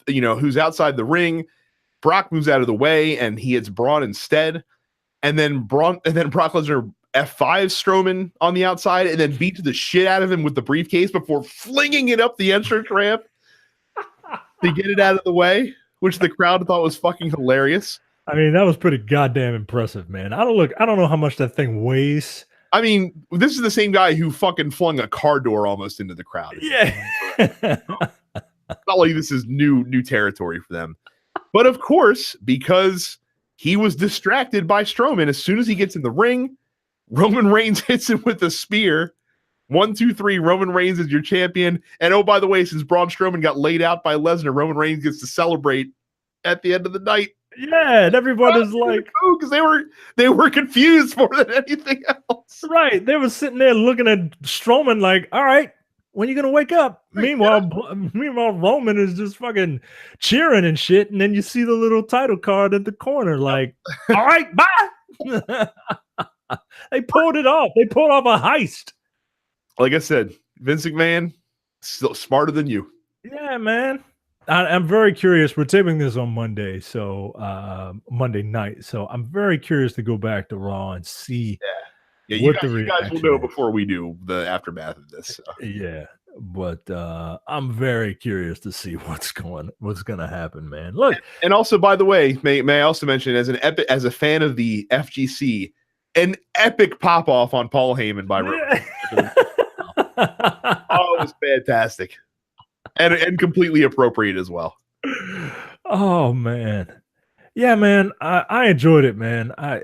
who's outside the ring. Brock moves out of the way and he hits Braun instead. and then Brock Lesnar F5 Strowman on the outside, and then beat the shit out of him with the briefcase before flinging it up the entrance ramp to get it out of the way, which the crowd thought was fucking hilarious. I mean, that was pretty goddamn impressive, man. I don't know how much that thing weighs. I mean, this is the same guy who fucking flung a car door almost into the crowd. Yeah. It's not like this is new territory for them. But of course, because he was distracted by Strowman, as soon as he gets in the ring, Roman Reigns hits him with a spear. 1, 2, 3, Roman Reigns is your champion. And oh, by the way, since Braun Strowman got laid out by Lesnar, Roman Reigns gets to celebrate at the end of the night. Yeah, and everybody's like, oh, because they were confused more than anything else. Right. They were sitting there looking at Strowman like, all right, when are you gonna wake up? Meanwhile, Roman is just fucking cheering and shit, and then you see the little title card at the corner, like, all right, bye. They pulled it off. They pulled off a heist. Like I said, Vince McMahon, still smarter than you. Yeah, man. I'm very curious. We're taping this on Monday, so Monday night. So I'm very curious to go back to Raw and see. Yeah, you guys will know before we do the aftermath of this. So. Yeah, but I'm very curious to see what's gonna happen, man. Look, and also, by the way, may I also mention as a fan of the FGC, an epic pop off on Paul Heyman by Roman. Oh, it was fantastic. And completely appropriate as well. Oh man, yeah, man, I enjoyed it, man. I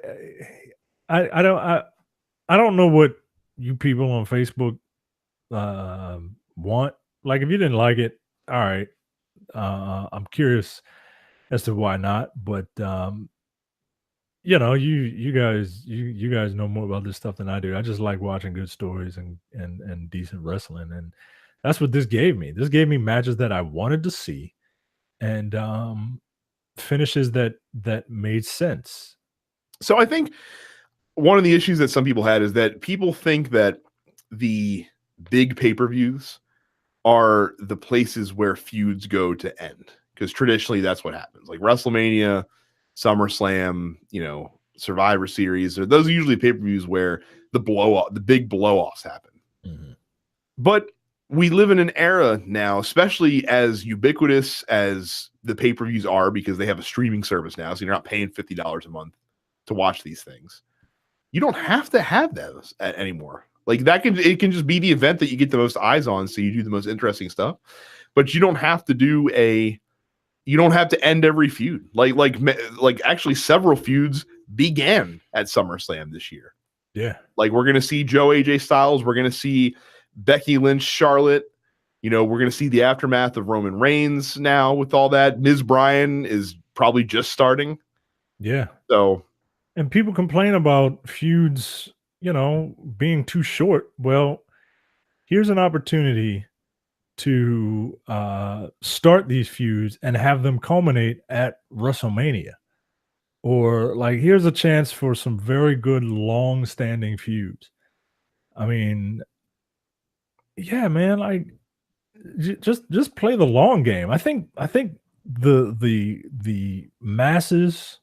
don't know what you people on Facebook want. Like, if you didn't like it, all right. I'm curious as to why not, but you know, you guys know more about this stuff than I do. I just like watching good stories and decent wrestling, and that's what this gave me. This gave me matches that I wanted to see, and finishes that made sense. So I think one of the issues that some people had is that people think that the big pay-per-views are the places where feuds go to end, because traditionally that's what happens. Like WrestleMania, SummerSlam, Survivor Series, those are usually pay-per-views where the big blow-offs happen. Mm-hmm. But we live in an era now, especially as ubiquitous as the pay-per-views are, because they have a streaming service now, so you're not paying $50 a month to watch these things. You don't have to have those anymore. Like, it can just be the event that you get the most eyes on, so you do the most interesting stuff. But you don't have to end every feud. Like actually several feuds began at SummerSlam this year. Yeah. Like, we're going to see Joe AJ Styles. We're going to see Becky Lynch, Charlotte. We're going to see the aftermath of Roman Reigns now with all that. Ms. Bryan is probably just starting. Yeah. So, and people complain about feuds, being too short. Well, here's an opportunity to start these feuds and have them culminate at WrestleMania. Or, like, here's a chance for some very good long-standing feuds. I mean, yeah, man, like, just play the long game. I think the masses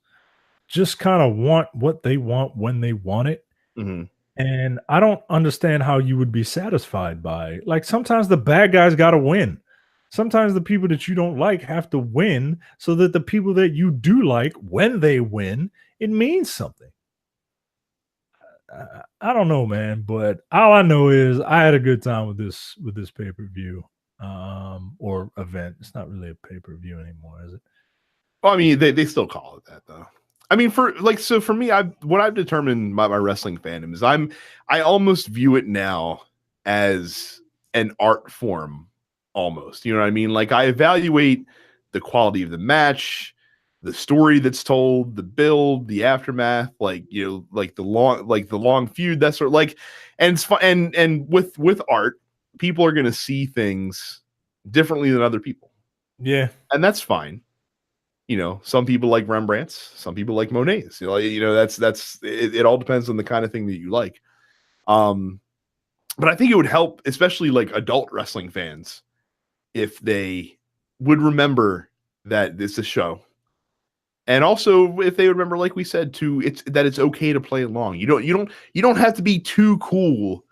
just kind of want what they want when they want it. Mm-hmm. And I don't understand how you would be satisfied by, like, sometimes the bad guys got to win. Sometimes the people that you don't like have to win so that the people that you do like, when they win, it means something. I don't know, man, but all I know is I had a good time with this pay-per-view or event. It's not really a pay-per-view anymore, is it? Well, I mean, they still call it that, though. I mean, for me, what I've determined my wrestling fandom is I almost view it now as an art form, almost. You know what I mean? Like, I evaluate the quality of the match, the story that's told, the build, the aftermath, like the long feud, that sort of, like, and it's fun. And with art, people are going to see things differently than other people. Yeah, and that's fine. Some people like Rembrandts, some people like Monets. That's it all depends on the kind of thing that you like. But I think it would help, especially like adult wrestling fans, if they would remember that it's a show. And also, if they remember, like we said, it's okay to play along. You don't have to be too cool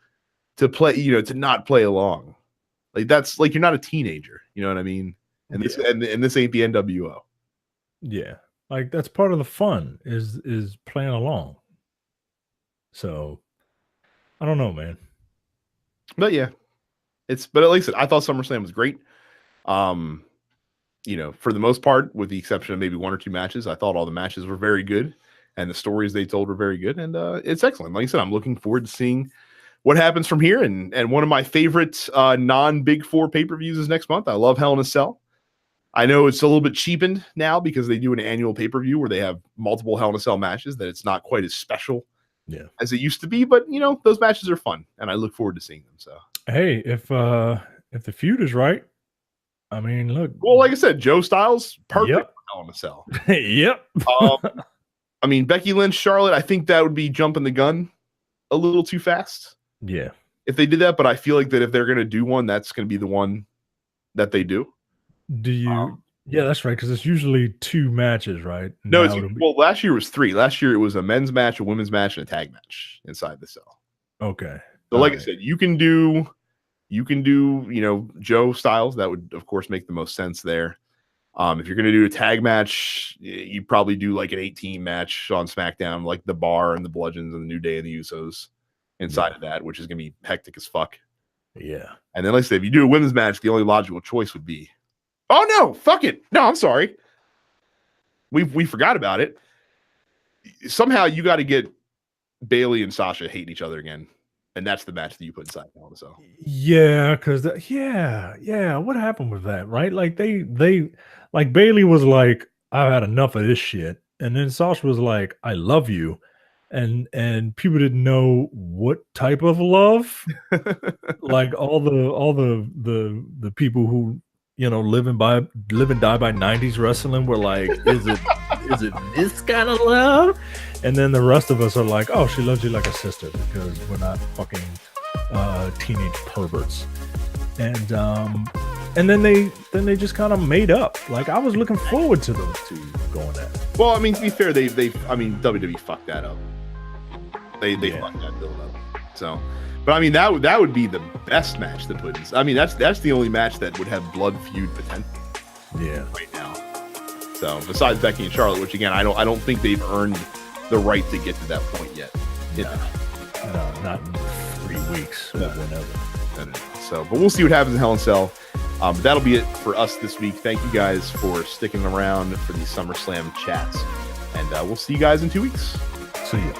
to play, to not play along. Like that's like you're not a teenager. You know what I mean? And this and this ain't the NWO. Yeah, like that's part of the fun is playing along. So I don't know, man. But yeah, but at least I thought SummerSlam was great. For the most part, with the exception of maybe one or two matches, I thought all the matches were very good, and the stories they told were very good, and it's excellent. Like I said, I'm looking forward to seeing what happens from here. And one of my favorite non-Big Four pay-per-views is next month. I love Hell in a Cell. I know it's a little bit cheapened now because they do an annual pay-per-view where they have multiple Hell in a Cell matches, that it's not quite as special as it used to be. But those matches are fun, and I look forward to seeing them. So hey, if the feud is right, I mean, look. Well, like I said, Joe Styles, perfect for Hell in a Cell. Yep. I mean, Becky Lynch, Charlotte, I think that would be jumping the gun a little too fast. Yeah. If they did that, but I feel like that if they're going to do one, that's going to be the one that they do. Do you? Yeah, that's right. Because it's usually 2 matches, right? No, last year was 3. Last year it was a men's match, a women's match, and a tag match inside the cell. Okay. So, like I said, you can do, Joe Styles. That would, of course, make the most sense there. If you're going to do a tag match, you probably do like an 8-team match on SmackDown, like the Bar and the Bludgeons and the New Day and the Usos inside of that, which is going to be hectic as fuck. Yeah. And then, like I said, if you do a women's match, the only logical choice would be, oh no, fuck it. No, I'm sorry. We forgot about it. Somehow you got to get Bayley and Sasha hating each other again. And that's the match that you put inside Hell in a Cell. Yeah, because what happened with that, right? Like they like Bayley was like, I've had enough of this shit, and then Sasha was like, I love you, and people didn't know what type of love. Like all the people who live and die by 90s wrestling were like, is it this kind of love? And then the rest of us are like, oh, she loves you like a sister because we're not fucking teenage perverts. And then they just kind of made up. Like I was looking forward to those two going at it. Well, I mean, to be fair, WWE fucked that up. They fucked that build up. So, but I mean that would be the best match to put in. I mean that's the only match that would have blood feud potential. Yeah. Right now. So besides Becky and Charlotte, which again I don't think they've earned the right to get to that point yet. No, not in 3 weeks or whenever. So, but we'll see what happens in Hell in a Cell. But that'll be it for us this week. Thank you guys for sticking around for these SummerSlam chats, and we'll see you guys in 2 weeks. See ya.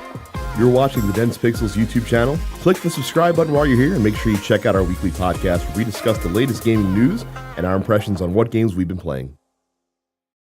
You're watching the Dense Pixels YouTube channel. Click the subscribe button while you're here, and make sure you check out our weekly podcast where we discuss the latest gaming news and our impressions on what games we've been playing.